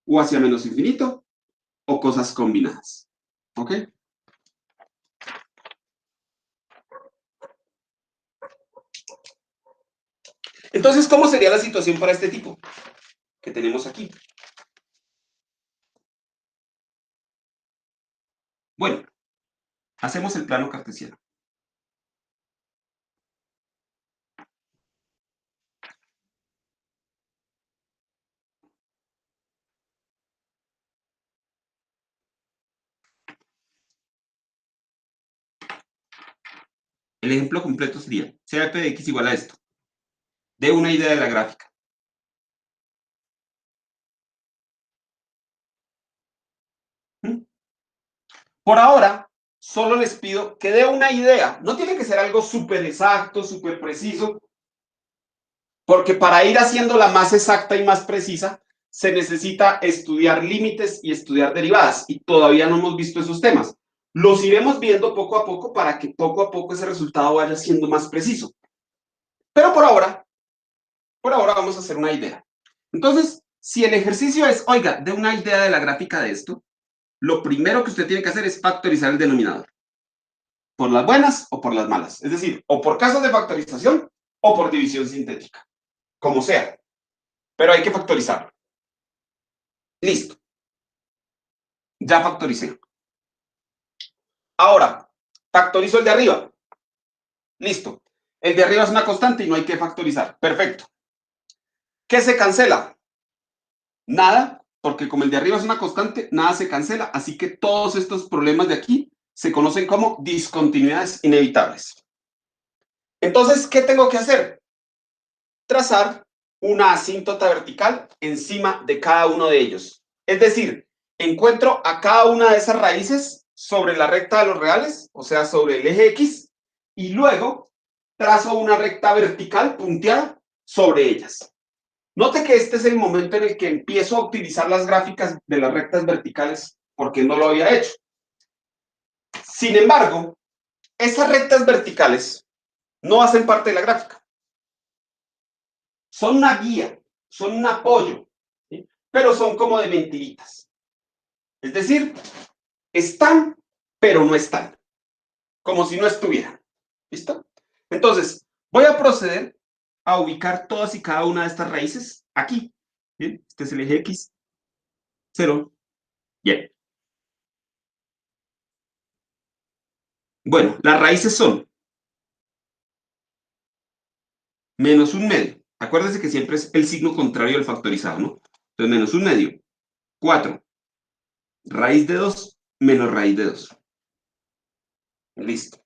o hacia menos infinito o cosas combinadas. ¿Ok? Entonces, ¿cómo sería la situación para este tipo que tenemos aquí? Bueno, hacemos el plano cartesiano. El ejemplo completo sería, sea f de x igual a esto. De una idea de la gráfica. ¿Mm? Por ahora, solo les pido que dé una idea. No tiene que ser algo súper exacto, súper preciso, porque para ir haciéndola más exacta y más precisa, se necesita estudiar límites y estudiar derivadas, y todavía no hemos visto esos temas. Los iremos viendo poco a poco para que poco a poco ese resultado vaya siendo más preciso. Pero por ahora vamos a hacer una idea. Entonces, si el ejercicio es, oiga, de una idea de la gráfica de esto, lo primero que usted tiene que hacer es factorizar el denominador. Por las buenas o por las malas. Es decir, o por casos de factorización o por división sintética. Como sea. Pero hay que factorizarlo. Listo. Ya factoricé. Ahora, factorizo el de arriba. Listo. El de arriba es una constante y no hay que factorizar. Perfecto. ¿Qué se cancela? Nada, porque como el de arriba es una constante, nada se cancela. Así que todos estos problemas de aquí se conocen como discontinuidades inevitables. Entonces, ¿qué tengo que hacer? Trazar una asíntota vertical encima de cada uno de ellos. Es decir, encuentro a cada una de esas raíces sobre la recta de los reales, o sea, sobre el eje X, y luego trazo una recta vertical punteada sobre ellas. Note que este es el momento en el que empiezo a utilizar las gráficas de las rectas verticales porque no lo había hecho. Sin embargo, esas rectas verticales no hacen parte de la gráfica. Son una guía, son un apoyo, ¿sí? Pero son como de mentiritas. Es decir, están, pero no están. Como si no estuvieran. ¿Listo? Entonces, voy a proceder a ubicar todas y cada una de estas raíces aquí. ¿Bien? Este es el eje X, 0. Bien. Bueno, las raíces son menos un medio. Acuérdense que siempre es el signo contrario al factorizado, ¿no? Entonces, menos un medio. 4. Raíz de 2 menos raíz de 2. Listo.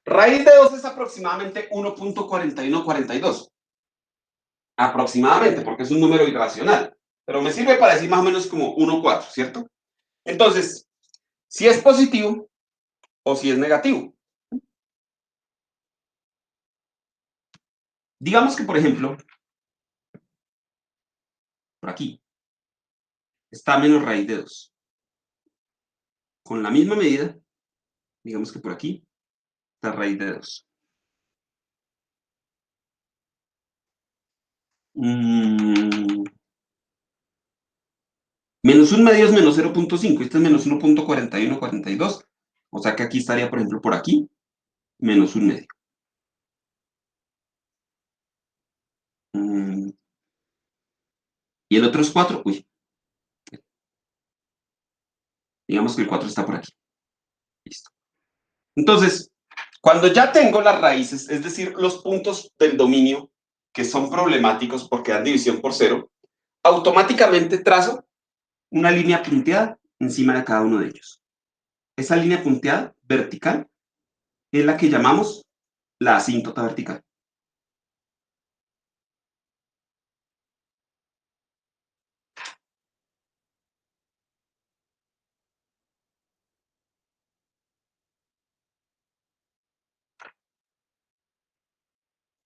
Raíz de 2 es aproximadamente 1.4142. Aproximadamente, porque es un número irracional. Pero me sirve para decir más o menos como 1,4, ¿cierto? Entonces, si es positivo o si es negativo. Digamos que, por ejemplo, por aquí está menos raíz de 2. Con la misma medida, digamos que por aquí la raíz de 2. Menos un medio es menos 0.5, este es menos 1.4142. O sea que aquí estaría, por ejemplo, por aquí, menos un medio. Y el otro es 4, uy, digamos que el 4 está por aquí. Listo. Entonces, cuando ya tengo las raíces, es decir, los puntos del dominio que son problemáticos porque dan división por 0, automáticamente trazo una línea punteada encima de cada uno de ellos. Esa línea punteada vertical es la que llamamos la asíntota vertical.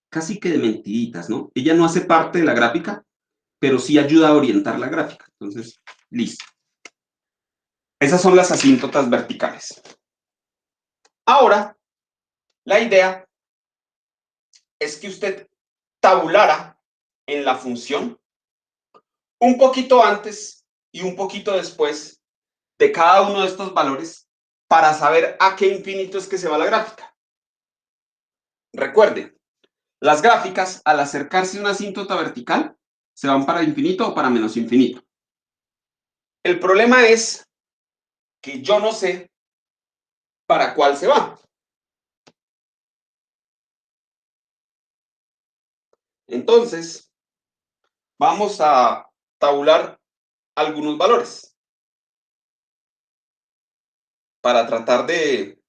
Casi que de mentiditas, ¿no? Ella no hace parte de la gráfica, pero sí ayuda a orientar la gráfica. Entonces, listo. Esas son las asíntotas verticales. Ahora, la idea es que usted tabulara en la función un poquito antes y un poquito después de cada uno de estos valores para saber a qué infinito es que se va la gráfica. Recuerde, las gráficas al acercarse a una asíntota vertical se van para infinito o para menos infinito. El problema es que yo no sé para cuál se va. Entonces, vamos a tabular algunos valores para tratar de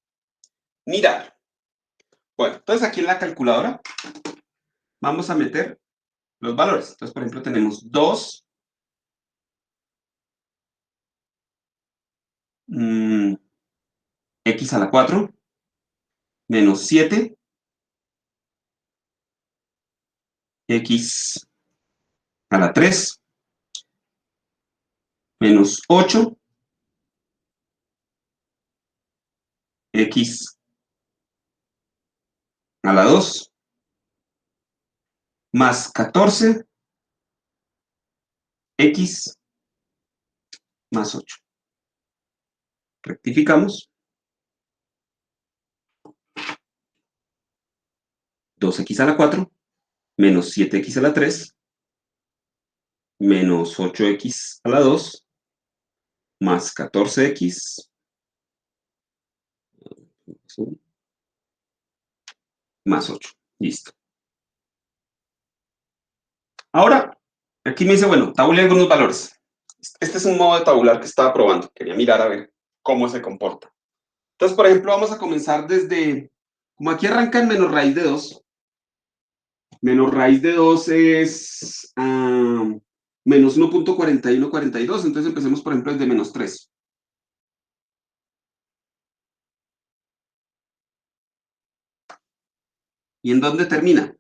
mirar. Bueno, entonces aquí en la calculadora vamos a meter los valores. Entonces, por ejemplo, tenemos 2, x a la 4, menos 7, x a la 3, menos 8, x a la 2, más 14, x más 8. Rectificamos. 2x a la 4, menos 7x a la 3, menos 8x a la 2, más 14x, más 8. Listo. Ahora, aquí me dice, bueno, tabule algunos valores. Este es un modo de tabular que estaba probando. Quería mirar a ver cómo se comporta. Entonces, por ejemplo, vamos a comenzar desde, como aquí arranca en menos raíz de 2. Menos raíz de 2 es menos 1.4142. Entonces empecemos, por ejemplo, desde menos 3. ¿Y en dónde termina?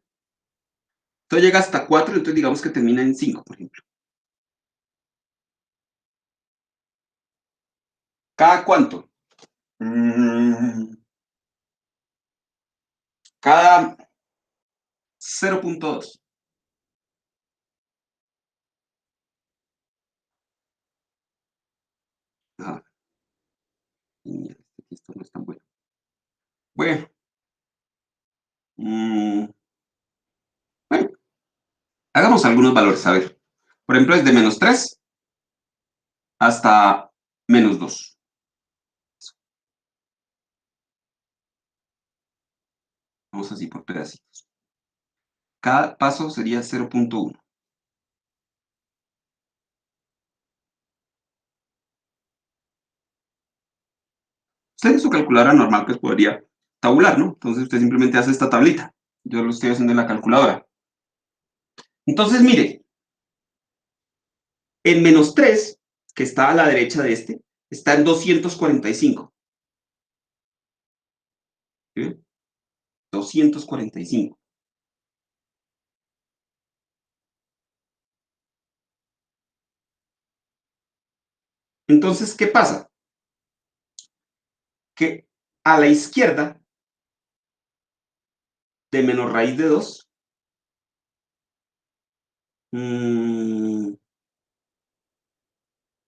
Entonces llega hasta 4, entonces digamos que termina en 5, por ejemplo. ¿Cada cuánto? Cada 0.2. Ah, esto no es tan bueno. Bueno, bueno, hagamos algunos valores, a ver. Por ejemplo, desde menos 3 hasta menos 2. Vamos así por pedacitos. Cada paso sería 0.1. Usted en su calculadora normal pues podría tabular, ¿no? Entonces usted simplemente hace esta tablita. Yo lo estoy haciendo en la calculadora. Entonces, mire, en menos 3, que está a la derecha de este, está en 245. ¿Sí? 245. Entonces, ¿qué pasa? Que a la izquierda de menos raíz de 2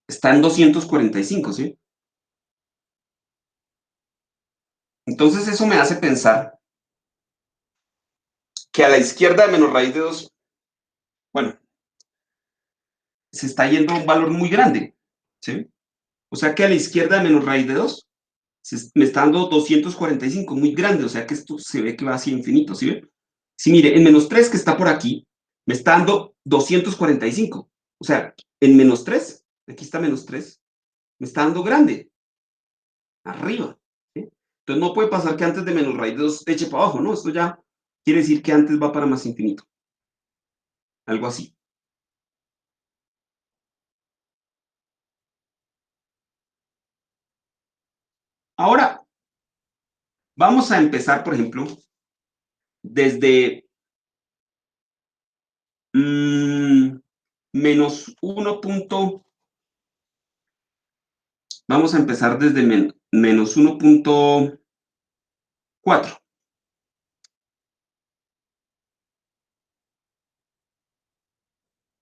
está en 245, ¿sí? Entonces eso me hace pensar que a la izquierda de menos raíz de 2, bueno, se está yendo un valor muy grande, ¿sí? O sea que a la izquierda de menos raíz de 2 me está dando 245, muy grande, o sea que esto se ve que va hacia infinito, ¿sí ve? Sí, mire, en menos 3 que está por aquí, me está dando 245. O sea, en menos 3, aquí está menos 3, me está dando grande, arriba, ¿sí? Entonces no puede pasar que antes de menos raíz de 2 eche para abajo, ¿no? Esto ya quiere decir que antes va para más infinito, algo así. Ahora, vamos a empezar, por ejemplo, desde menos 1. Vamos a empezar desde menos 1.4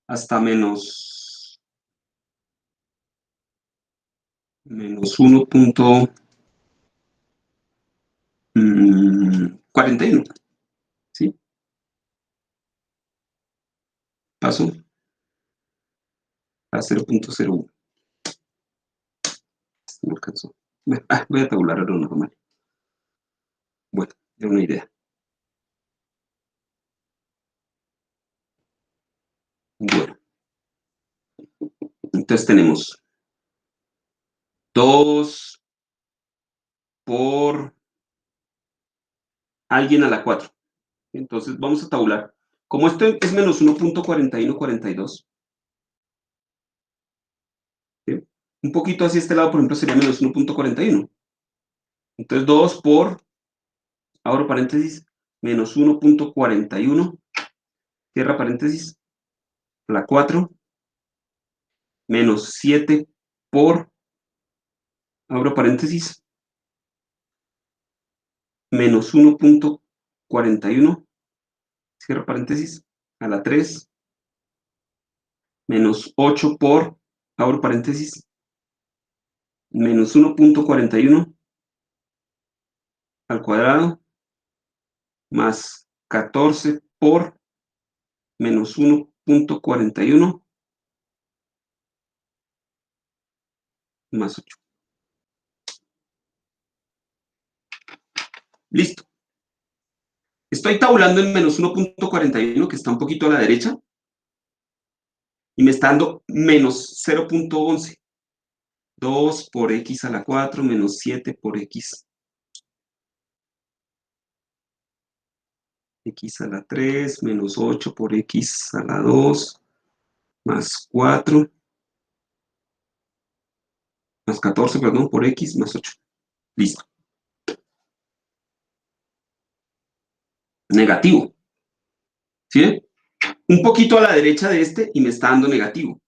hasta menos 1.41, ¿sí? Paso a 0.01. No alcanzó. Voy a tabular lo normal. Bueno, es una idea. Bueno, entonces tenemos 2 por alguien a la 4. Entonces vamos a tabular. Como esto es menos 1.4142, ¿sí? Un poquito hacia este lado, por ejemplo, sería menos 1.41. Entonces 2 por, abro paréntesis, menos 1.41, cierra paréntesis, la 4, menos 7 por, abro paréntesis, menos 1.41, cierro paréntesis, a la 3, menos 8 por, abro paréntesis, menos 1.41 al cuadrado, más 14 por menos 1.41 más 8. Listo. Estoy tabulando en menos 1.41, que está un poquito a la derecha, y me está dando menos 0.11. 2 por x a la 4 menos 7 por x a la 3 menos 8 por x a la 2 más 4 más 14, perdón, por x más 8. Listo. Negativo. ¿Sí? Un poquito a la derecha de este y me está dando negativo.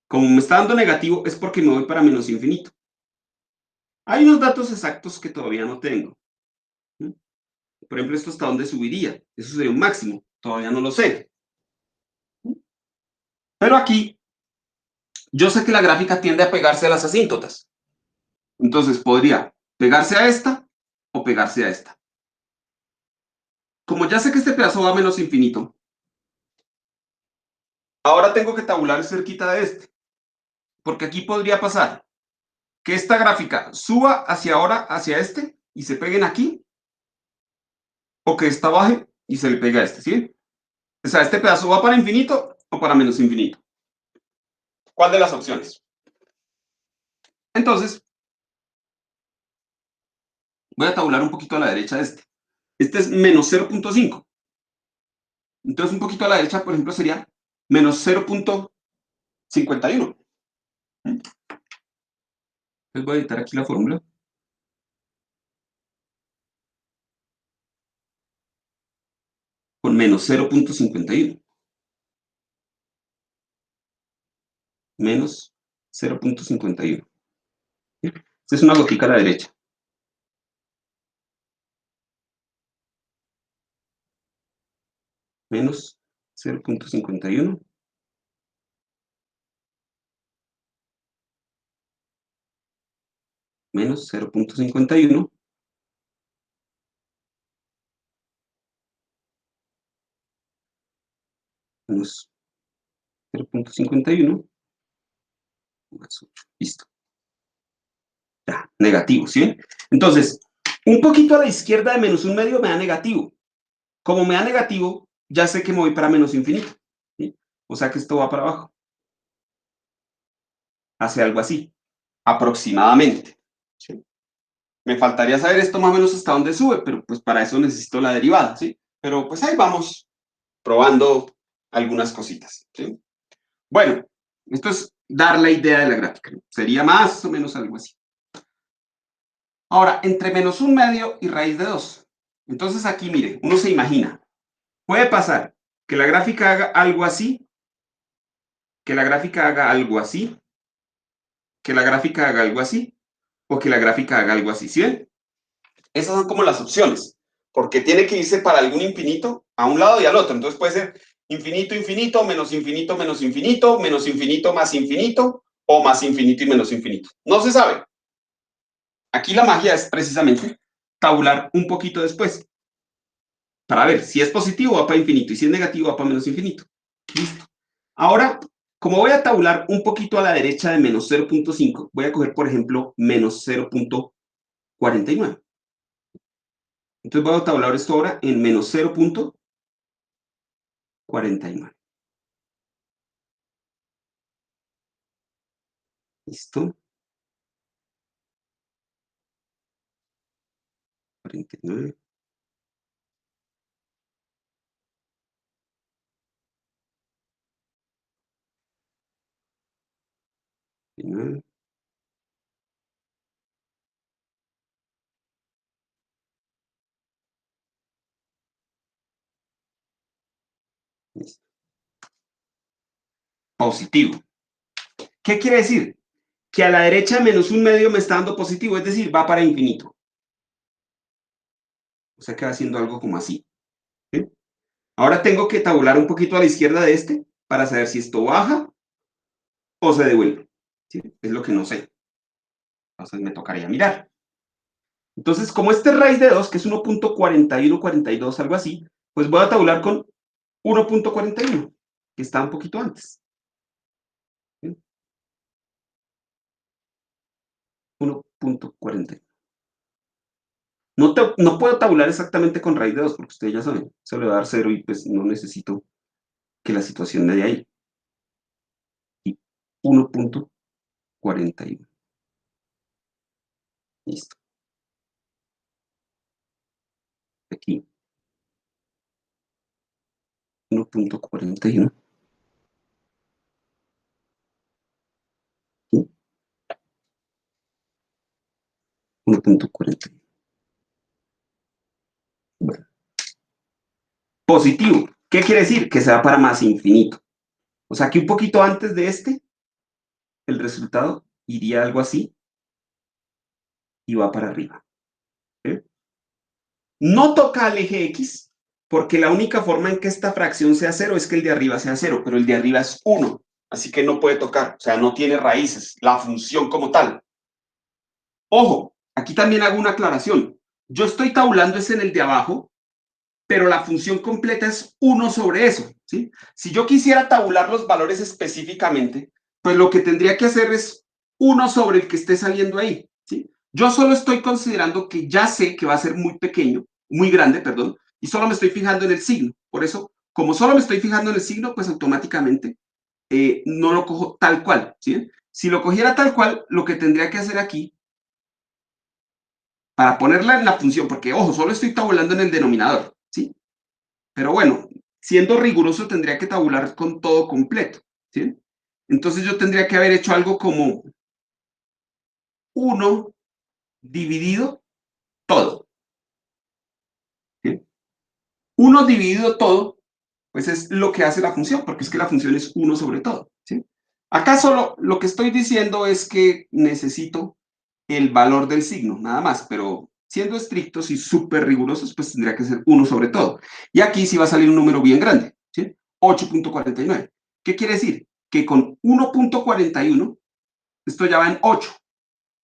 Como me está dando negativo es porque me voy para menos infinito. Hay unos datos exactos que todavía no tengo. ¿Sí? Por ejemplo, esto hasta dónde subiría. Eso sería un máximo. Todavía no lo sé. ¿Sí? Pero aquí yo sé que la gráfica tiende a pegarse a las asíntotas. Entonces podría pegarse a esta o pegarse a esta. Como ya sé que este pedazo va a menos infinito, ahora tengo que tabular cerquita de este. Porque aquí podría pasar que esta gráfica suba hacia ahora, hacia este, y se peguen aquí, o que esta baje y se le pega a este, ¿sí? O sea, este pedazo va para infinito o para menos infinito. ¿Cuál de las opciones? Entonces, voy a tabular un poquito a la derecha de este. Este es menos 0.5. Entonces, un poquito a la derecha, por ejemplo, sería menos 0.51. Entonces, voy a editar aquí la fórmula. Con menos 0.51. Menos 0.51. Esta es una gotica a la derecha. menos 0.51 menos 0.51 menos 0.51 más 8. Listo. Ya, negativo, ¿sí ven? Entonces, un poquito a la izquierda de menos un medio me da negativo. Como me da negativo, ya sé que me voy para menos infinito, ¿sí? O sea que esto va para abajo. Hace algo así, aproximadamente, ¿sí? Me faltaría saber esto más o menos hasta dónde sube, pero pues para eso necesito la derivada, ¿sí? Pero pues ahí vamos probando algunas cositas, ¿sí? Bueno, esto es dar la idea de la gráfica, ¿no? Sería más o menos algo así. Ahora, entre menos un medio y raíz de 2. Entonces aquí, mire, uno se imagina, puede pasar que la gráfica haga algo así, que la gráfica haga algo así, que la gráfica haga algo así, o que la gráfica haga algo así, ¿sí ven? Esas son como las opciones, porque tiene que irse para algún infinito a un lado y al otro. Entonces puede ser infinito, infinito, menos infinito, menos infinito, menos infinito, más infinito, o más infinito y menos infinito. No se sabe. Aquí la magia es precisamente tabular un poquito después, para ver si es positivo va para infinito y si es negativo va para menos infinito. Listo. Ahora, como voy a tabular un poquito a la derecha de menos 0.5, voy a coger, por ejemplo, menos 0.49. Entonces voy a tabular esto ahora en menos 0.49. Listo. 49. 49. Listo. Positivo. ¿Qué quiere decir? Que a la derecha menos un medio me está dando positivo, es decir, va para infinito. O sea que va haciendo algo como así. ¿Sí? Ahora tengo que tabular un poquito a la izquierda de este para saber si esto baja o se devuelve. ¿Sí? Es lo que no sé. Entonces me tocaría mirar. Entonces, como este es raíz de 2, que es 1.4142, algo así, pues voy a tabular con 1.41, que está un poquito antes. ¿Sí? 1.41. No puedo tabular exactamente con raíz de 2, porque ustedes ya saben, se le va a dar 0 y pues no necesito que la situación me dé ahí. Y 1.41. Listo. Aquí. 1.41. 1.41. Bueno. Positivo. ¿Qué quiere decir? Que se va para más infinito. O sea, que un poquito antes de este, el resultado iría algo así y va para arriba. ¿Sí? No toca al eje X, porque la única forma en que esta fracción sea cero es que el de arriba sea cero, pero el de arriba es 1, así que no puede tocar, o sea, no tiene raíces, la función como tal. Ojo, aquí también hago una aclaración. Yo estoy tabulando es en el de abajo, pero la función completa es 1 sobre eso, ¿sí? Si yo quisiera tabular los valores específicamente, pues lo que tendría que hacer es 1 sobre el que esté saliendo ahí, ¿sí? Yo solo estoy considerando que ya sé que va a ser muy pequeño, muy grande, perdón, y solo me estoy fijando en el signo. Por eso, como solo me estoy fijando en el signo, pues automáticamente no lo cojo tal cual, ¿sí? Si lo cogiera tal cual, lo que tendría que hacer aquí, para ponerla en la función, porque ojo, solo estoy tabulando en el denominador, ¿sí? Pero bueno, siendo riguroso tendría que tabular con todo completo, ¿sí? Entonces yo tendría que haber hecho algo como 1 dividido todo, ¿sí? 1 dividido todo, pues es lo que hace la función, porque es que la función es 1 sobre todo, ¿sí? Acá solo lo que estoy diciendo es que necesito el valor del signo, nada más, pero Siendo estrictos y súper rigurosos, pues tendría que ser 1 sobre todo. Y aquí sí va a salir un número bien grande, ¿sí? 8.49. ¿Qué quiere decir? Que con 1.41, esto ya va en 8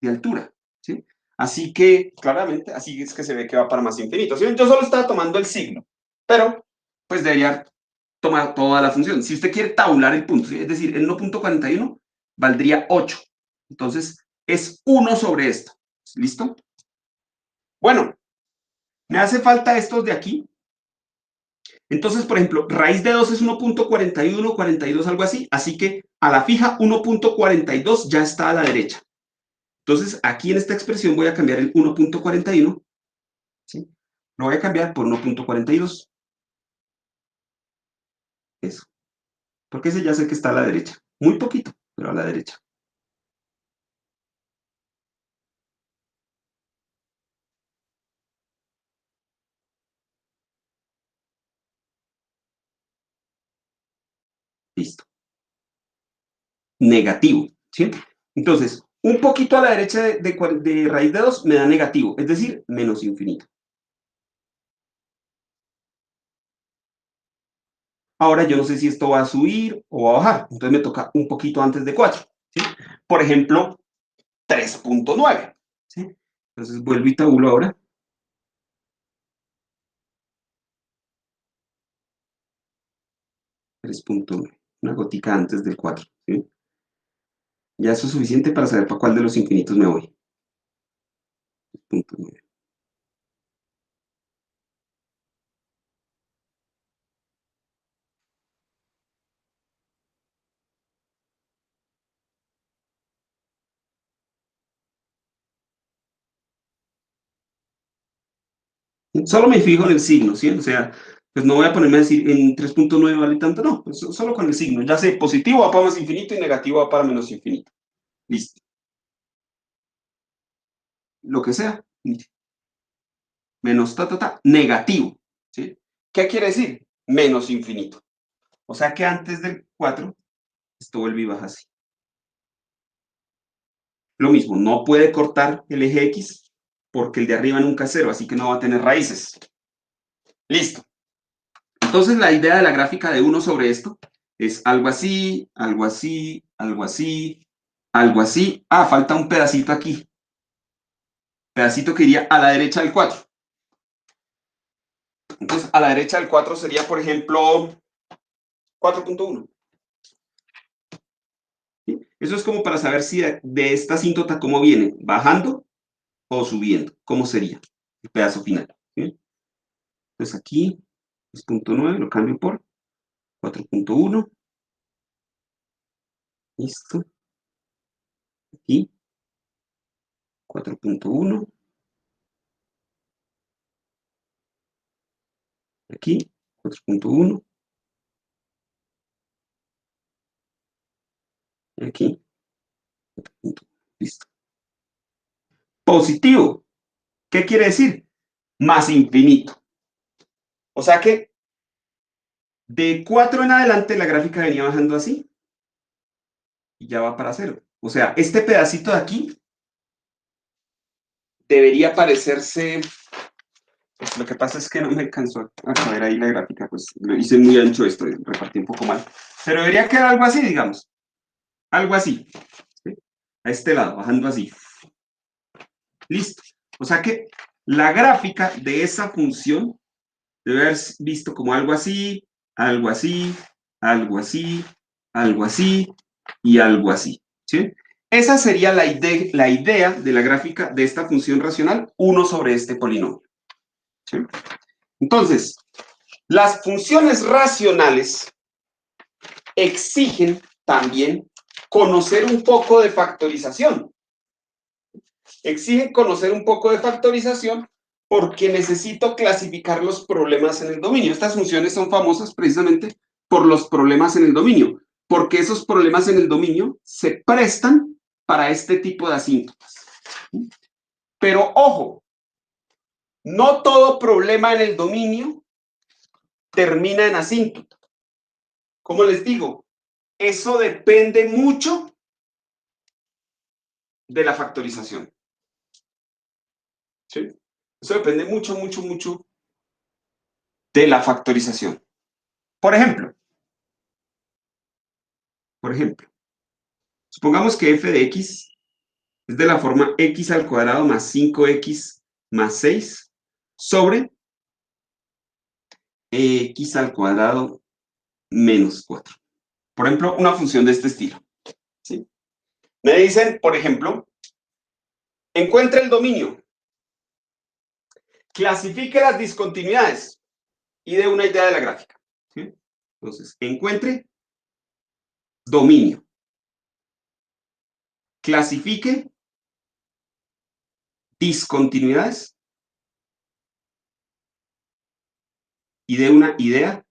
de altura, ¿sí? Así que, claramente, así es que se ve que va para más infinito. ¿Sí? Yo solo estaba tomando el signo, pero pues debería tomar toda la función. Si usted quiere tabular el punto, ¿sí? Es decir, el 1.41 valdría 8. Entonces, es 1 sobre esto. ¿Listo? Bueno, me hace falta estos de aquí. Entonces, por ejemplo, raíz de 2 es 1.41, 42, algo así. Así que a la fija 1.42 ya está a la derecha. Entonces, aquí en esta expresión voy a cambiar el 1.41, ¿sí? Lo voy a cambiar por 1.42. Eso. Porque ese ya sé que está a la derecha. Muy poquito, pero a la derecha. Listo. Negativo, ¿sí? Entonces, un poquito a la derecha de raíz de 2 me da negativo, es decir, menos infinito. Ahora yo no sé si esto va a subir o va a bajar, entonces me toca un poquito antes de 4, ¿sí? Por ejemplo, 3.9, ¿sí? Entonces vuelvo y tabulo ahora. 3.9, una gotica antes del 4, ¿sí? Ya eso es suficiente para saber para cuál de los infinitos me voy. 3.9. Solo me fijo en el signo, ¿sí? O sea, pues no voy a ponerme a decir en 3.9 vale tanto, no, pues solo con el signo. Ya sé, positivo va para más infinito y negativo va para menos infinito. Listo. Lo que sea. Menos negativo, ¿sí? ¿Qué quiere decir? Menos infinito. O sea que antes del 4, esto vuelve y baja así. Lo mismo, no puede cortar el eje X porque el de arriba nunca es 0, así que no va a tener raíces. Listo. Entonces la idea de la gráfica de 1 sobre esto es algo así, algo así, algo así, algo así. Ah, falta un pedacito aquí. Pedacito que iría a la derecha del 4. Entonces, a la derecha del 4 sería, por ejemplo, 4.1. ¿Sí? Eso es como para saber si de esta asíntota cómo viene, bajando o subiendo. ¿Cómo sería el pedazo final? ¿Sí? Entonces aquí, 3.9, lo cambio por 4.1. Listo. Aquí, 4.1. Aquí, 4.1. Aquí, 4.1. Listo. Positivo. ¿Qué quiere decir? Más infinito. O sea que de 4 en adelante la gráfica venía bajando así y ya va para 0. O sea, este pedacito de aquí debería parecerse. Pues lo que pasa es que no me alcanzó a caber ahí la gráfica, pues lo hice muy ancho esto, repartí un poco mal. Pero debería quedar algo así, digamos. Algo así. ¿Sí? A este lado, bajando así. Listo. O sea que la gráfica de esa función debe haber visto como algo así, algo así, algo así, algo así y algo así. ¿Sí? Esa sería la idea de la gráfica de esta función racional 1 sobre este polinomio. ¿Sí? Entonces, las funciones racionales exigen también conocer un poco de factorización. Exigen conocer un poco de factorización porque necesito clasificar los problemas en el dominio. Estas funciones son famosas precisamente por los problemas en el dominio, porque esos problemas en el dominio se prestan para este tipo de asíntotas. Pero ojo, no todo problema en el dominio termina en asíntota. Como les digo, eso depende mucho de la factorización. ¿Sí? Eso depende mucho, mucho, mucho de la factorización. Por ejemplo, por ejemplo, supongamos que f de x es de la forma x al cuadrado más 5x más 6 sobre x al cuadrado menos 4. Por ejemplo, una función de este estilo. ¿Sí? Me dicen, por ejemplo, encuentre el dominio, clasifique las discontinuidades y dé una idea de la gráfica. ¿Sí? Entonces, encuentre dominio, clasifique discontinuidades y dé una idea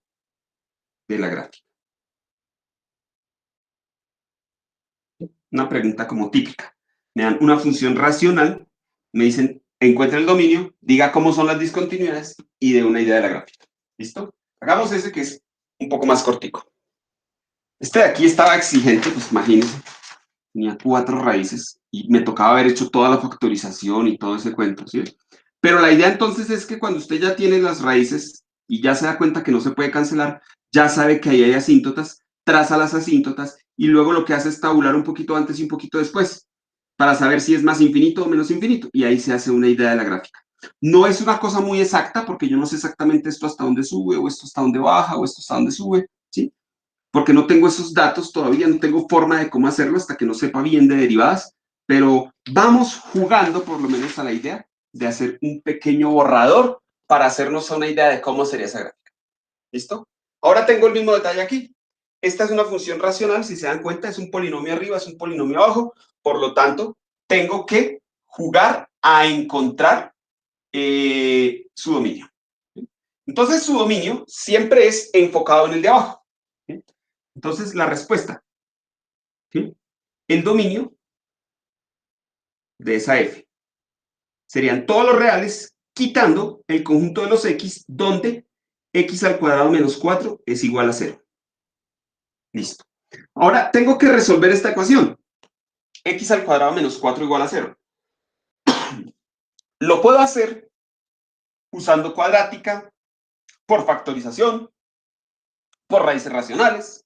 de la gráfica. Una pregunta como típica. Me dan una función racional, me dicen, encuentre el dominio, diga cómo son las discontinuidades y dé una idea de la gráfica. ¿Listo? Hagamos ese que es un poco más cortico. Este de aquí estaba exigente, pues imagínense, tenía 4 raíces y me tocaba haber hecho toda la factorización y todo ese cuento, ¿sí? Pero la idea entonces es que cuando usted ya tiene las raíces y ya se da cuenta que no se puede cancelar, ya sabe que ahí hay asíntotas, traza las asíntotas y luego lo que hace es tabular un poquito antes y un poquito después para saber si es más infinito o menos infinito y ahí se hace una idea de la gráfica. No es una cosa muy exacta porque yo no sé exactamente esto hasta dónde sube o esto hasta dónde baja o esto hasta dónde sube, ¿sí? Porque no tengo esos datos todavía, no tengo forma de cómo hacerlo hasta que no sepa bien de derivadas, pero vamos jugando por lo menos a la idea de hacer un pequeño borrador para hacernos una idea de cómo sería esa gráfica. ¿Listo? Ahora tengo el mismo detalle aquí. Esta es una función racional, si se dan cuenta, es un polinomio arriba, es un polinomio abajo, por lo tanto, tengo que jugar a encontrar su dominio. Entonces, su dominio siempre es enfocado en el de abajo. ¿Sí? Entonces, la respuesta, ¿sí? El dominio de esa f serían todos los reales quitando el conjunto de los x donde x al cuadrado menos 4 es igual a 0. Listo. Ahora tengo que resolver esta ecuación. X al cuadrado menos 4 igual a 0. Lo puedo hacer usando cuadrática, por factorización, por raíces racionales,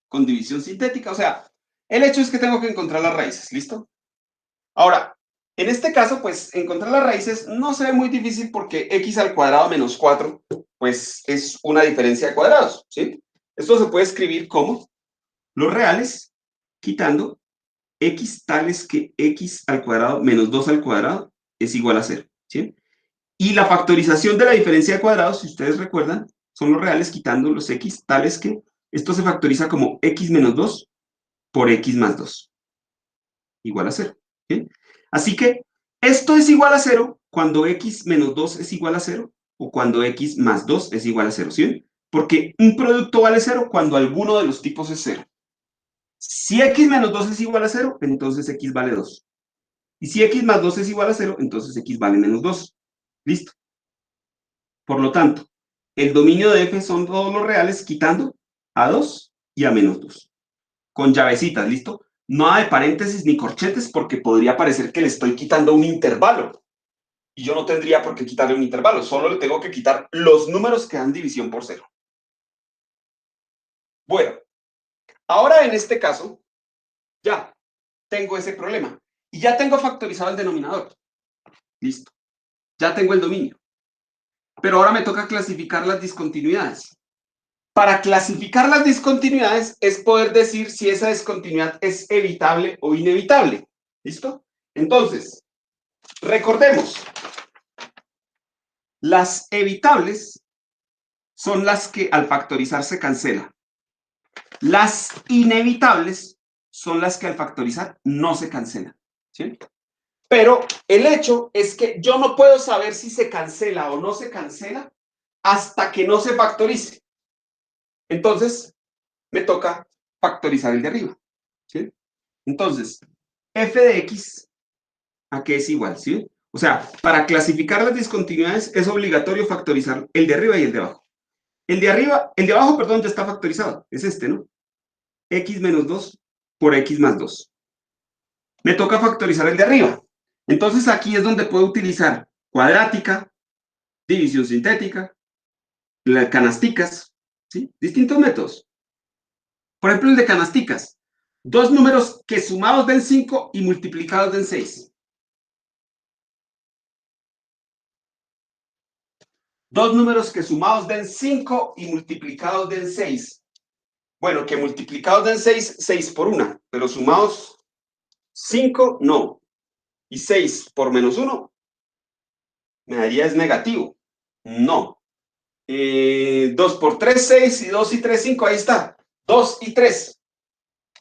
con división sintética. O sea, el hecho es que tengo que encontrar las raíces. ¿Listo? Ahora, en este caso, pues encontrar las raíces no se ve muy difícil porque x al cuadrado menos 4, pues es una diferencia de cuadrados, ¿sí? Esto se puede escribir como los reales quitando x tales que x al cuadrado menos 2 al cuadrado es igual a 0, ¿sí? Y la factorización de la diferencia de cuadrados, si ustedes recuerdan, son los reales quitando los x tales que esto se factoriza como x menos 2 por x más 2, igual a 0, ¿sí? Así que esto es igual a 0 cuando x menos 2 es igual a 0 o cuando x más 2 es igual a 0, ¿sí? Porque un producto vale 0 cuando alguno de los tipos es 0. Si x menos 2 es igual a 0, entonces x vale 2. Y si x más 2 es igual a 0, entonces x vale menos 2. Listo. Por lo tanto, el dominio de f son todos los reales quitando a 2 y a menos 2. Con llavecitas, ¿listo? No hay paréntesis ni corchetes porque podría parecer que le estoy quitando un intervalo. Y yo no tendría por qué quitarle un intervalo, solo le tengo que quitar los números que dan división por 0. Bueno, ahora en este caso, ya tengo ese problema. Y ya tengo factorizado el denominador. Listo. Ya tengo el dominio. Pero ahora me toca clasificar las discontinuidades. Para clasificar las discontinuidades es poder decir si esa discontinuidad es evitable o inevitable. ¿Listo? Entonces, recordemos, las evitables son las que al factorizar se cancelan. Las inevitables son las que al factorizar no se cancelan. ¿Sí? Pero el hecho es que yo no puedo saber si se cancela o no se cancela hasta que no se factorice. Entonces, me toca factorizar el de arriba. ¿Sí? Entonces, f de x, ¿a qué es igual? ¿Sí? O sea, para clasificar las discontinuidades es obligatorio factorizar el de arriba y el de abajo. El de arriba, el de abajo, perdón, ya está factorizado. Es este, ¿no? X menos 2 por X más 2. Me toca factorizar el de arriba. Entonces aquí es donde puedo utilizar cuadrática, división sintética, canasticas, ¿sí? Distintos métodos. Por ejemplo, el de canasticas. Dos números que sumados den 5 y multiplicados den 6. Dos números que sumados den 5 y multiplicados den 6. Bueno, que multiplicados den 6, 6 por 1, pero sumados 5, no. Y 6 por menos 1, me daría es negativo. No. 2 por 3, 6, y 2 y 3, 5, ahí está. 2 y 3.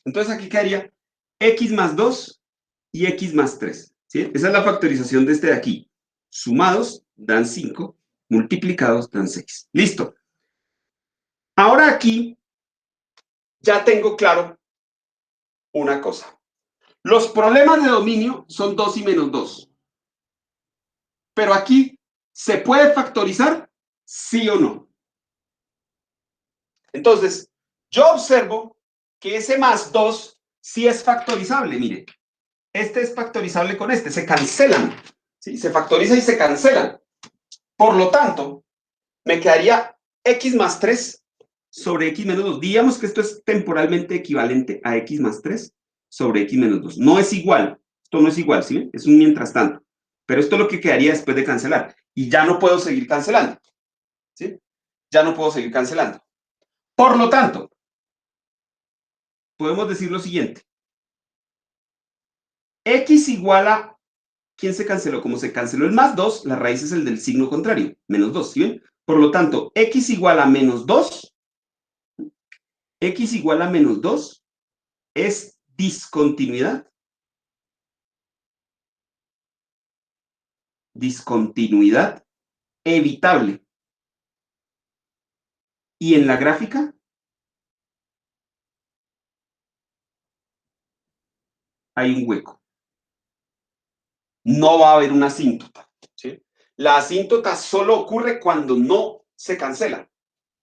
Entonces aquí quedaría x más 2 y x más 3. ¿Sí? Esa es la factorización de este de aquí. Sumados dan 5, multiplicados dan 6. Listo. Ahora aquí ya tengo claro una cosa. Los problemas de dominio son 2 y menos 2. Pero aquí, ¿se puede factorizar? ¿Sí o no? Entonces, yo observo que ese más 2 sí es factorizable. Mire, este es factorizable con este, se cancelan. ¿Sí? Se factoriza y se cancelan. Por lo tanto, me quedaría x más 3 sobre x menos 2. Digamos que esto es temporalmente equivalente a x más 3 sobre x menos 2. No es igual. Esto no es igual, ¿sí? Es un mientras tanto. Pero esto es lo que quedaría después de cancelar. Y ya no puedo seguir cancelando. ¿Sí? Ya no puedo seguir cancelando. Por lo tanto, podemos decir lo siguiente. X igual a... ¿Quién se canceló? Como se canceló el más 2, la raíz es el del signo contrario. Menos 2, ¿sí ven? Por lo tanto, x igual a menos 2. X igual a menos 2 es discontinuidad. Discontinuidad evitable. Y en la gráfica hay un hueco. No va a haber una asíntota. ¿Sí? La asíntota solo ocurre cuando no se cancela.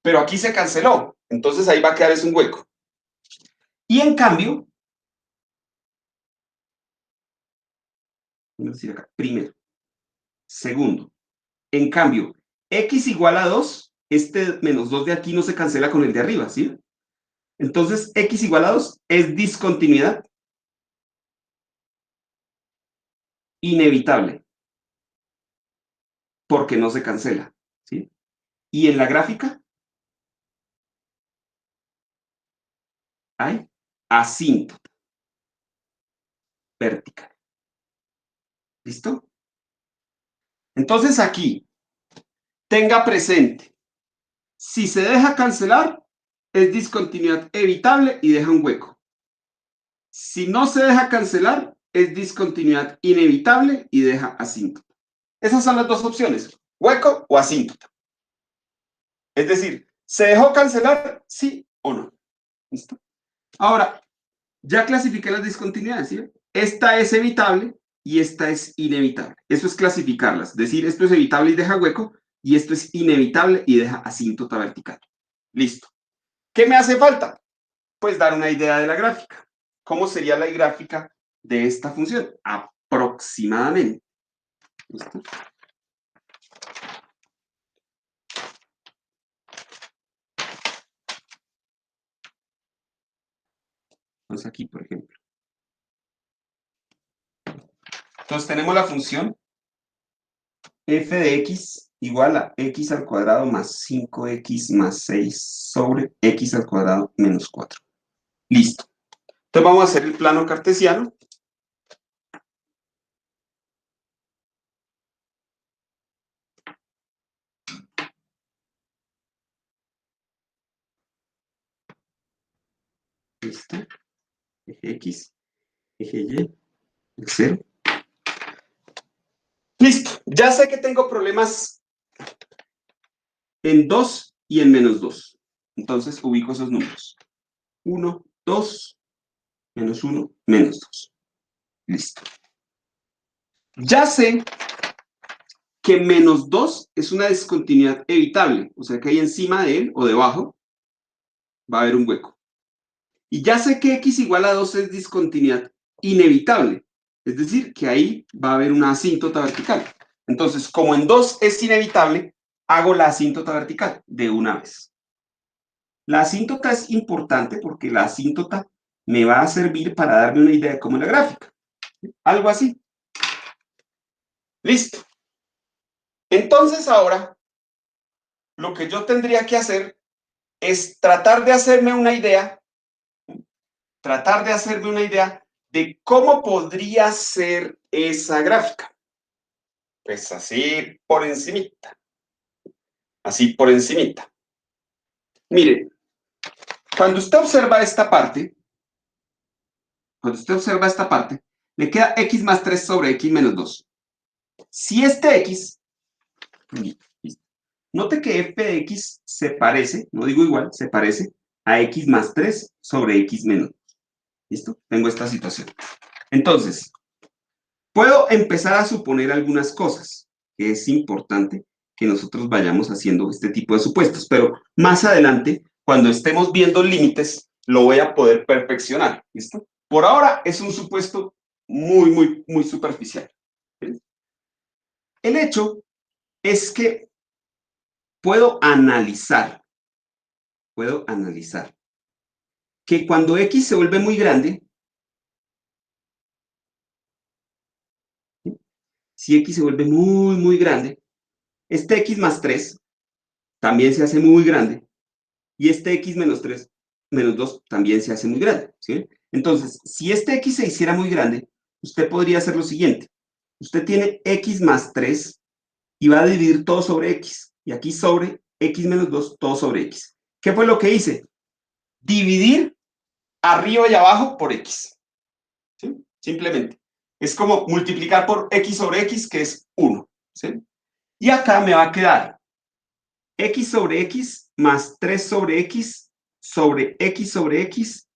Pero aquí se canceló. Entonces ahí va a quedar es un hueco. Y en cambio, voy a decir acá, primero. Segundo, en cambio, x igual a 2, este menos 2 de aquí no se cancela con el de arriba, ¿sí? Entonces, x igual a 2 es discontinuidad inevitable, porque no se cancela, ¿sí? Y en la gráfica hay asíntota vertical. ¿Listo? Entonces aquí, tenga presente, si se deja cancelar, es discontinuidad evitable y deja un hueco. Si no se deja cancelar, es discontinuidad inevitable y deja asíntota. Esas son las dos opciones, hueco o asíntota. Es decir, ¿se dejó cancelar? Sí o no. ¿Listo? Ahora, ya clasifiqué las discontinuidades, ¿sí? Esta es evitable y esta es inevitable. Eso es clasificarlas. Es decir, esto es evitable y deja hueco, y esto es inevitable y deja asíntota vertical. Listo. ¿Qué me hace falta? Pues dar una idea de la gráfica. ¿Cómo sería la gráfica de esta función? Aproximadamente. ¿Listo? Entonces aquí, por ejemplo. Entonces tenemos la función f de x igual a x al cuadrado más 5x más 6 sobre x al cuadrado menos 4. Listo. Entonces vamos a hacer el plano cartesiano. Listo. Eje x, eje y, 0. Listo. Ya sé que tengo problemas en 2 y en menos 2. Entonces ubico esos números. 1, 2, menos 1, menos 2. Listo. Ya sé que menos 2 es una discontinuidad evitable. O sea que ahí encima de él o debajo va a haber un hueco. Y ya sé que x igual a 2 es discontinuidad inevitable. Es decir, que ahí va a haber una asíntota vertical. Entonces, como en 2 es inevitable, hago la asíntota vertical de una vez. La asíntota es importante porque la asíntota me va a servir para darme una idea de cómo es la gráfica. Algo así. Listo. Entonces ahora, lo que yo tendría que hacer es tratar de hacerme una idea de cómo podría ser esa gráfica. Pues así por encimita. Así por encimita. Mire, cuando usted observa esta parte, le queda x más 3 sobre x menos 2. Si este x, note que f de x se parece, no digo igual, se parece a x más 3 sobre x menos 2. ¿Listo? Tengo esta situación. Entonces, puedo empezar a suponer algunas cosas, que es importante que nosotros vayamos haciendo este tipo de supuestos, pero más adelante, cuando estemos viendo límites, lo voy a poder perfeccionar. ¿Listo? Por ahora es un supuesto muy superficial. ¿Sí? El hecho es que puedo analizar que cuando x se vuelve muy grande, ¿sí? Si x se vuelve muy grande, este x más 3 también se hace muy grande, y este x menos 3, menos 2 también se hace muy grande, ¿sí? Entonces, si este x se hiciera muy grande, usted podría hacer lo siguiente. Usted tiene x más 3 y va a dividir todo sobre x, y aquí sobre x menos 2, todo sobre x. ¿Qué fue lo que hice? Dividir arriba y abajo por x. ¿Sí? Simplemente. Es como multiplicar por x sobre x, que es 1. ¿Sí? Y acá me va a quedar x sobre x más 3 sobre x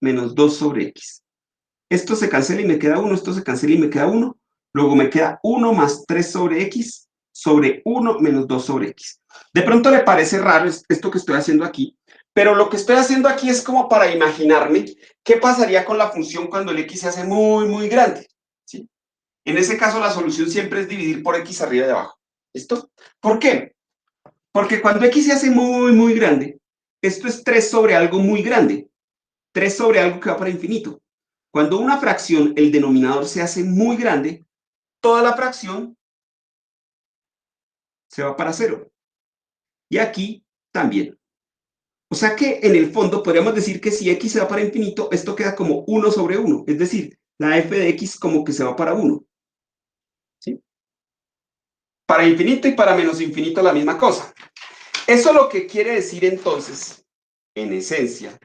menos 2 sobre x. Esto se cancela y me queda 1, esto se cancela y me queda 1. Luego me queda 1 más 3 sobre 1 menos 2 sobre x. De pronto le parece raro esto que estoy haciendo aquí, pero lo que estoy haciendo aquí es como para imaginarme qué pasaría con la función cuando el x se hace muy grande. ¿Sí? En ese caso, la solución siempre es dividir por x arriba y abajo. ¿Listo? ¿Por qué? Porque cuando x se hace muy grande, esto es 3 sobre algo muy grande. 3 sobre algo que va para infinito. Cuando una fracción, el denominador se hace muy grande, toda la fracción se va para 0. Y aquí también. O sea que en el fondo podríamos decir que si x se va para infinito, esto queda como 1 sobre 1. Es decir, la f de x como que se va para 1. ¿Sí? Para infinito y para menos infinito la misma cosa. Eso lo que quiere decir entonces, en esencia,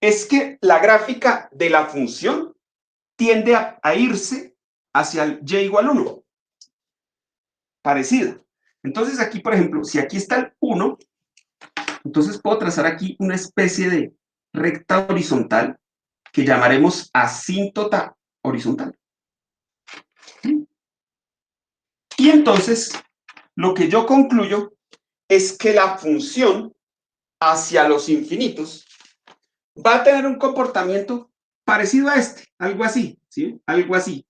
es que la gráfica de la función tiende a irse hacia el y igual 1. Parecida. Entonces aquí, por ejemplo, si aquí está el 1, entonces puedo trazar aquí una especie de recta horizontal que llamaremos asíntota horizontal. Y entonces, lo que yo concluyo es que la función hacia los infinitos va a tener un comportamiento parecido a este, algo así, ¿sí? Algo así.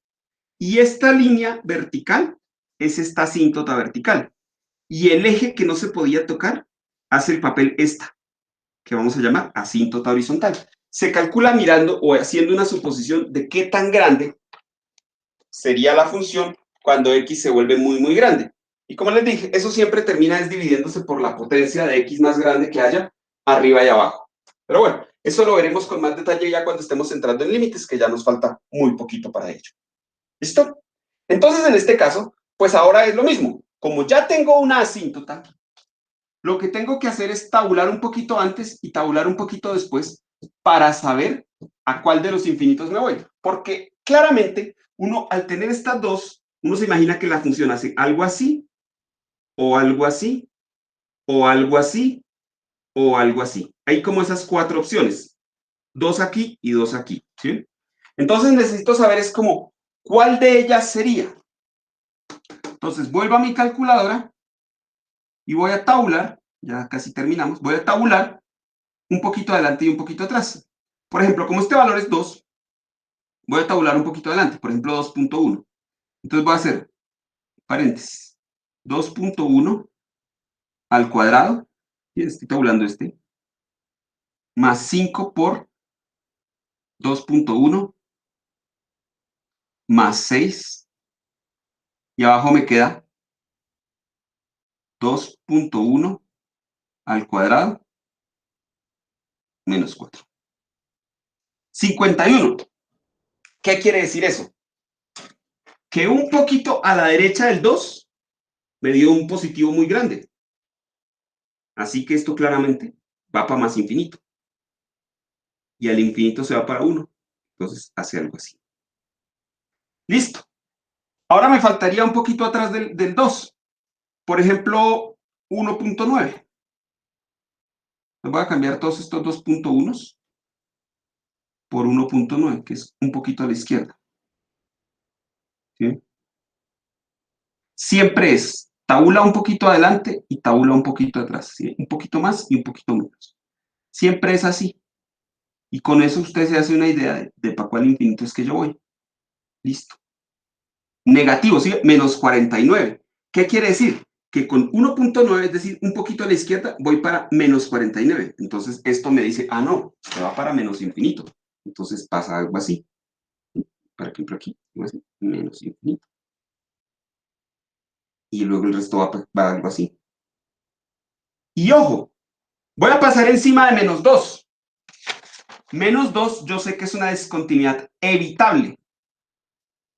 Y esta línea vertical es esta asíntota vertical. Y el eje que no se podía tocar hace el papel esta, que vamos a llamar asíntota horizontal. Se calcula mirando o haciendo una suposición de qué tan grande sería la función cuando x se vuelve muy grande. Y como les dije, eso siempre termina dividiéndose por la potencia de x más grande que haya arriba y abajo. Pero bueno, eso lo veremos con más detalle ya cuando estemos entrando en límites, que ya nos falta muy poquito para ello. ¿Listo? Entonces, en este caso, pues ahora es lo mismo. Como ya tengo una asíntota, lo que tengo que hacer es tabular un poquito antes y tabular un poquito después para saber a cuál de los infinitos me voy. Porque claramente, uno al tener estas dos, uno se imagina que la función hace algo así, o algo así, o algo así, o algo así. Hay como esas cuatro opciones. Dos aquí y dos aquí. ¿Sí? Entonces necesito saber es como, ¿cuál de ellas sería? Entonces vuelvo a mi calculadora y voy a tabular, ya casi terminamos, voy a tabular un poquito adelante y un poquito atrás. Por ejemplo, como este valor es 2, voy a tabular un poquito adelante, por ejemplo 2.1. Entonces voy a hacer paréntesis, 2.1 al cuadrado, y estoy tabulando más 5 por 2.1 más 6, y abajo me queda 2.1 al cuadrado menos 4. 51. ¿Qué quiere decir eso? Que un poquito a la derecha del 2 me dio un positivo muy grande. Así que esto claramente va para más infinito. Y al infinito se va para 1. Entonces hace algo así. Listo. Ahora me faltaría un poquito atrás del 2. Por ejemplo, 1.9. Voy a cambiar todos estos 2.1 por 1.9, que es un poquito a la izquierda. ¿Sí? Siempre es tabula un poquito adelante y tabula un poquito atrás. ¿Sí? Un poquito más y un poquito menos. Siempre es así. Y con eso usted se hace una idea de para cuál infinito es que yo voy. Listo. Negativo, ¿sí? Menos 49. ¿Qué quiere decir? Que con 1.9, es decir, un poquito a la izquierda, voy para menos 49. Entonces, esto me dice, ah, no, se va para menos infinito. Entonces pasa algo así. Por ejemplo, aquí, así, menos infinito. Y luego el resto va algo así. Y ojo, voy a pasar encima de menos 2. Menos 2 yo sé que es una discontinuidad evitable.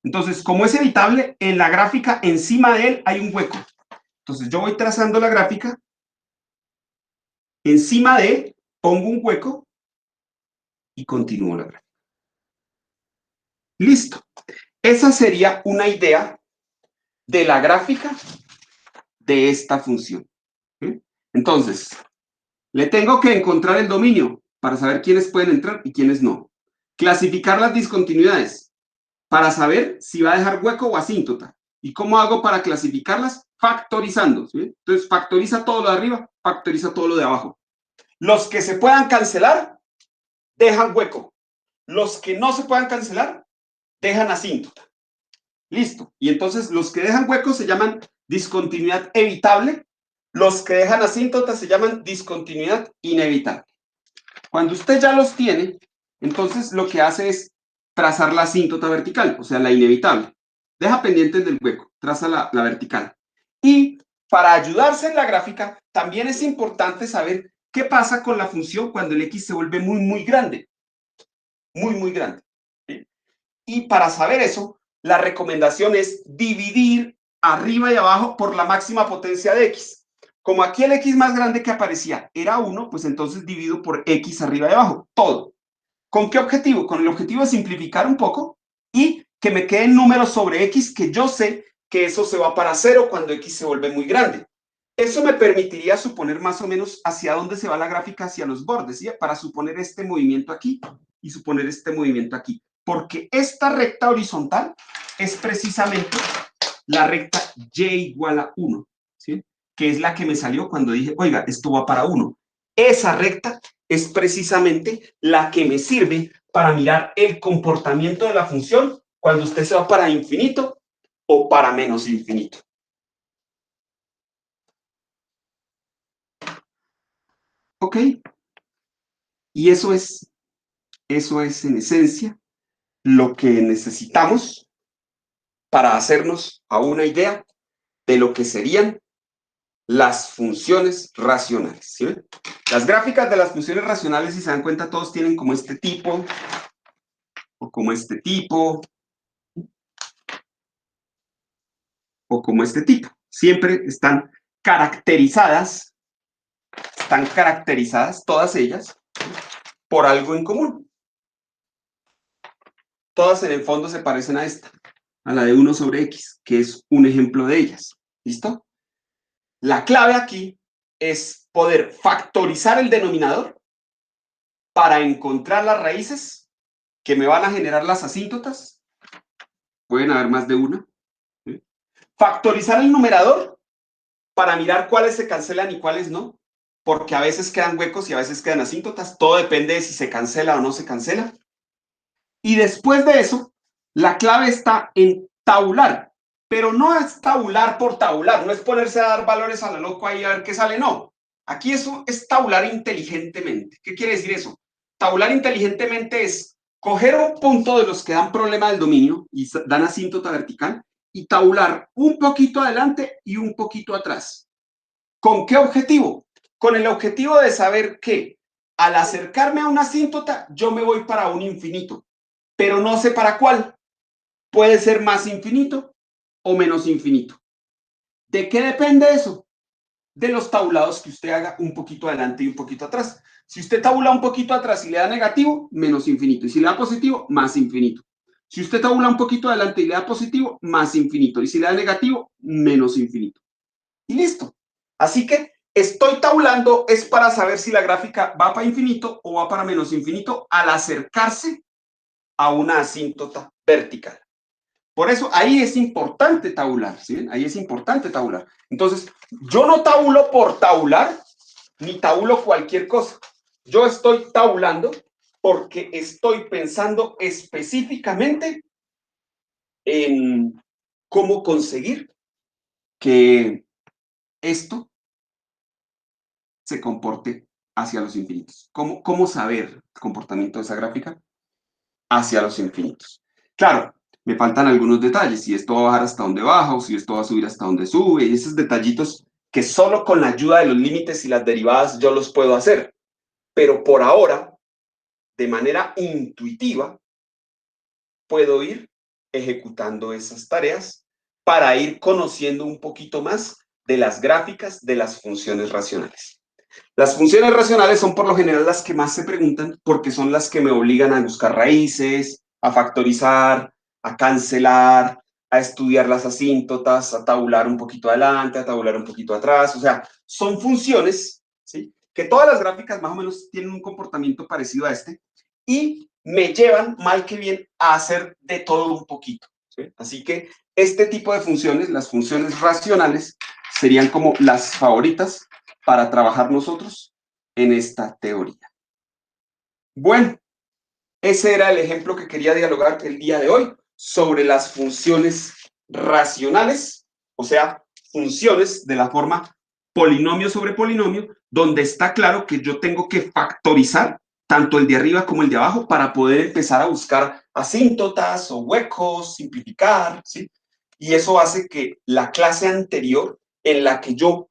Entonces, como es evitable, en la gráfica encima de él hay un hueco. Entonces, yo voy trazando la gráfica. Encima de él pongo un hueco y continúo la gráfica. Listo. Esa sería una idea de la gráfica de esta función. ¿Sí? Entonces, le tengo que encontrar el dominio para saber quiénes pueden entrar y quiénes no. Clasificar las discontinuidades para saber si va a dejar hueco o asíntota. ¿Y cómo hago para clasificarlas? Factorizando. ¿Sí? Entonces, factoriza todo lo de arriba, factoriza todo lo de abajo. Los que se puedan cancelar, dejan hueco. Los que no se puedan cancelar, dejan asíntota. Listo. Y entonces los que dejan hueco se llaman discontinuidad evitable. Los que dejan asíntota se llaman discontinuidad inevitable. Cuando usted ya los tiene, entonces lo que hace es trazar la asíntota vertical, o sea, la inevitable. Deja pendientes del hueco, traza la vertical. Y para ayudarse en la gráfica, también es importante saber qué pasa con la función cuando el x se vuelve muy, muy grande. Muy, muy grande. ¿Sí? Y para saber eso, la recomendación es dividir arriba y abajo por la máxima potencia de x. Como aquí el x más grande que aparecía era 1, pues entonces divido por x arriba y abajo, todo. ¿Con qué objetivo? Con el objetivo de simplificar un poco y que me queden números sobre x que yo sé que eso se va para 0 cuando x se vuelve muy grande. Eso me permitiría suponer más o menos hacia dónde se va la gráfica, hacia los bordes, ¿sí? Para suponer este movimiento aquí y suponer este movimiento aquí. Porque esta recta horizontal es precisamente la recta y igual a 1, ¿sí? Que es la que me salió cuando dije, oiga, esto va para 1. Esa recta es precisamente la que me sirve para mirar el comportamiento de la función cuando usted se va para infinito o para menos infinito. ¿Ok? Y eso es en esencia lo que necesitamos para hacernos a una idea de lo que serían las funciones racionales. ¿Sí ven? Las gráficas de las funciones racionales, si se dan cuenta, todos tienen como este tipo, o como este tipo, o como este tipo. Siempre están caracterizadas todas ellas por algo en común. Todas en el fondo se parecen a esta, a la de 1 sobre x, que es un ejemplo de ellas. ¿Listo? La clave aquí es poder factorizar el denominador para encontrar las raíces que me van a generar las asíntotas. Pueden haber más de una. ¿Sí? Factorizar el numerador para mirar cuáles se cancelan y cuáles no, porque a veces quedan huecos y a veces quedan asíntotas. Todo depende de si se cancela o no se cancela. Y después de eso, la clave está en tabular Pero no es tabular por tabular, no es ponerse a dar valores a la loco ahí a ver qué sale, no. Aquí eso es tabular inteligentemente. ¿Qué quiere decir eso? Tabular inteligentemente es coger un punto de los que dan problema del dominio y dan asíntota vertical y tabular un poquito adelante y un poquito atrás. ¿Con qué objetivo? Con el objetivo de saber que al acercarme a una asíntota, yo me voy para un infinito, pero no sé para cuál. Puede ser más infinito o menos infinito. ¿De qué depende eso? De los tabulados que usted haga un poquito adelante y un poquito atrás. Si usted tabula un poquito atrás y le da negativo, menos infinito. Y si le da positivo, más infinito. Si usted tabula un poquito adelante y le da positivo, más infinito. Y si le da negativo, menos infinito. Y listo. Así que estoy tabulando es para saber si la gráfica va para infinito o va para menos infinito al acercarse a una asíntota vertical. Por eso ahí es importante tabular, ¿sí? Ahí es importante tabular. Entonces, yo no tabulo por tabular, ni tabulo cualquier cosa. Yo estoy tabulando porque estoy pensando específicamente en cómo conseguir que esto se comporte hacia los infinitos. ¿Cómo saber el comportamiento de esa gráfica hacia los infinitos? Claro, me faltan algunos detalles, si esto va a bajar hasta donde baja o si esto va a subir hasta donde sube, y esos detallitos que solo con la ayuda de los límites y las derivadas yo los puedo hacer. Pero por ahora, de manera intuitiva, puedo ir ejecutando esas tareas para ir conociendo un poquito más de las gráficas de las funciones racionales. Las funciones racionales son por lo general las que más se preguntan porque son las que me obligan a buscar raíces, a factorizar, a cancelar, a estudiar las asíntotas, a tabular un poquito adelante, a tabular un poquito atrás. O sea, son funciones, ¿sí?, que todas las gráficas más o menos tienen un comportamiento parecido a este y me llevan, mal que bien, a hacer de todo un poquito, ¿sí? Así que este tipo de funciones, las funciones racionales, serían como las favoritas para trabajar nosotros en esta teoría. Bueno, ese era el ejemplo que quería dialogar el día de hoy sobre las funciones racionales, o sea, funciones de la forma polinomio sobre polinomio, donde está claro que yo tengo que factorizar tanto el de arriba como el de abajo para poder empezar a buscar asíntotas o huecos, simplificar, ¿sí? Y eso hace que la clase anterior en la que yo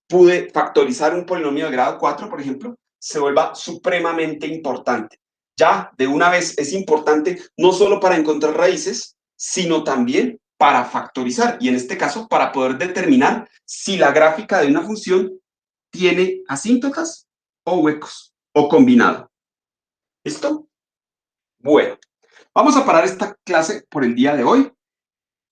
pude factorizar un polinomio de grado 4, por ejemplo, se vuelva supremamente importante. Ya de una vez es importante no solo para encontrar raíces, sino también para factorizar y en este caso para poder determinar si la gráfica de una función tiene asíntotas o huecos o combinado. ¿Listo? Bueno, vamos a parar esta clase por el día de hoy.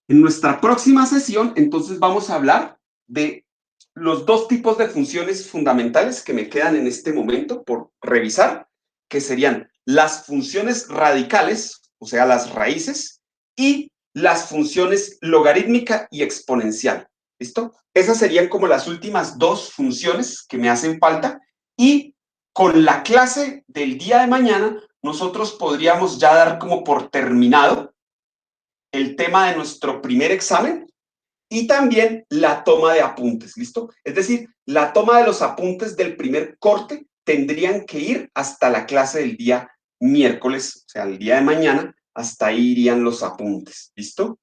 En nuestra próxima sesión, entonces vamos a hablar de los dos tipos de funciones fundamentales que me quedan en este momento por revisar, que serían las funciones radicales, o sea, las raíces, y las funciones logarítmica y exponencial. ¿Listo? Esas serían como las últimas dos funciones que me hacen falta y con la clase del día de mañana nosotros podríamos ya dar como por terminado el tema de nuestro primer examen y también la toma de apuntes, ¿listo? Es decir, la toma de los apuntes del primer corte tendrían que ir hasta la clase del día miércoles, o sea, el día de mañana, hasta ahí irían los apuntes, ¿listo?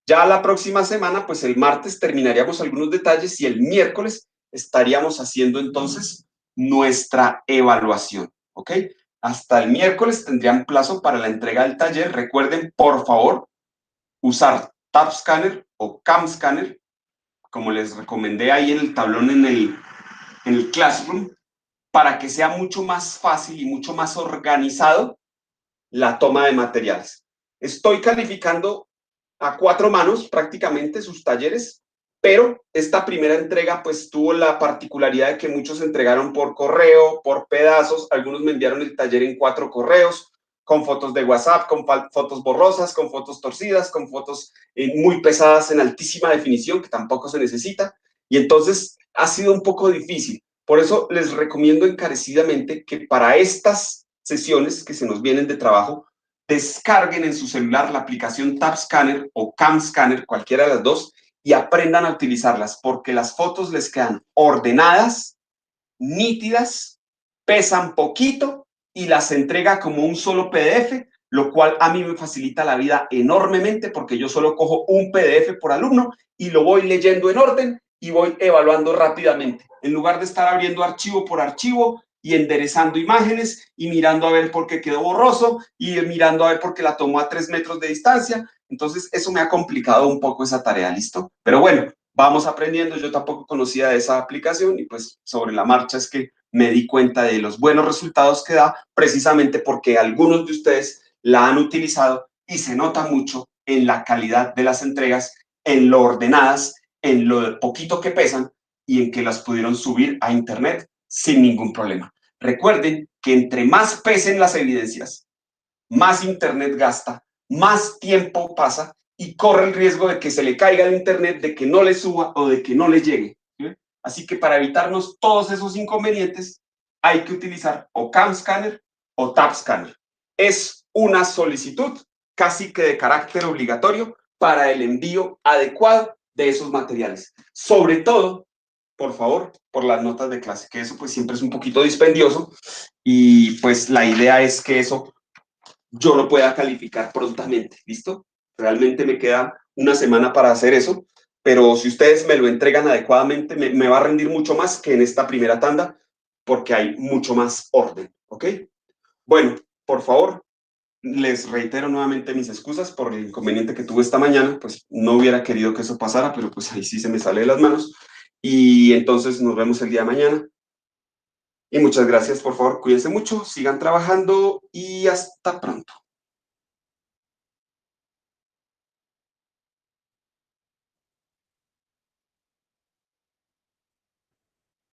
Ya la próxima semana, pues el martes terminaríamos algunos detalles y el miércoles estaríamos haciendo entonces nuestra evaluación, ¿ok? Hasta el miércoles tendrían plazo para la entrega del taller. Recuerden, por favor, usar TabScanner o CamScanner, como les recomendé ahí en el tablón en el Classroom, para que sea mucho más fácil y mucho más organizado la toma de materiales. Estoy calificando a 4 manos prácticamente sus talleres, pero esta primera entrega pues tuvo la particularidad de que muchos entregaron por correo, por pedazos, algunos me enviaron el taller en 4 correos, con fotos de WhatsApp, con fotos borrosas, con fotos torcidas, con fotos muy pesadas en altísima definición, que tampoco se necesita, y entonces ha sido un poco difícil. Por eso les recomiendo encarecidamente que para estas sesiones que se nos vienen de trabajo, descarguen en su celular la aplicación TabScanner o CamScanner, cualquiera de las dos, y aprendan a utilizarlas, porque las fotos les quedan ordenadas, nítidas, pesan poquito y las entrega como un solo PDF, lo cual a mí me facilita la vida enormemente porque yo solo cojo un PDF por alumno y lo voy leyendo en orden y voy evaluando rápidamente, en lugar de estar abriendo archivo por archivo y enderezando imágenes y mirando a ver por qué quedó borroso y mirando a ver por qué la tomó a 3 metros de distancia. Entonces, eso me ha complicado un poco esa tarea, ¿listo? Pero bueno, vamos aprendiendo. Yo tampoco conocía de esa aplicación y pues sobre la marcha es que me di cuenta de los buenos resultados que da, precisamente porque algunos de ustedes la han utilizado y se nota mucho en la calidad de las entregas, en lo ordenadas, en lo poquito que pesan y en que las pudieron subir a internet sin ningún problema. Recuerden que entre más pesen las evidencias, más internet gasta, más tiempo pasa y corre el riesgo de que se le caiga el internet, de que no le suba o de que no le llegue. ¿Sí? Así que para evitarnos todos esos inconvenientes, hay que utilizar o CamScanner o TabScanner. Es una solicitud casi que de carácter obligatorio para el envío adecuado de esos materiales. Sobre todo, por favor, por las notas de clase, que eso pues siempre es un poquito dispendioso y pues la idea es que eso yo lo pueda calificar prontamente, ¿listo? Realmente me queda una semana para hacer eso, pero si ustedes me lo entregan adecuadamente, me va a rendir mucho más que en esta primera tanda, porque hay mucho más orden, ¿ok? Bueno, por favor, les reitero nuevamente mis excusas por el inconveniente que tuve esta mañana, pues no hubiera querido que eso pasara, pero pues ahí sí se me sale de las manos, y entonces nos vemos el día de mañana. Y muchas gracias, por favor, cuídense mucho, sigan trabajando y hasta pronto.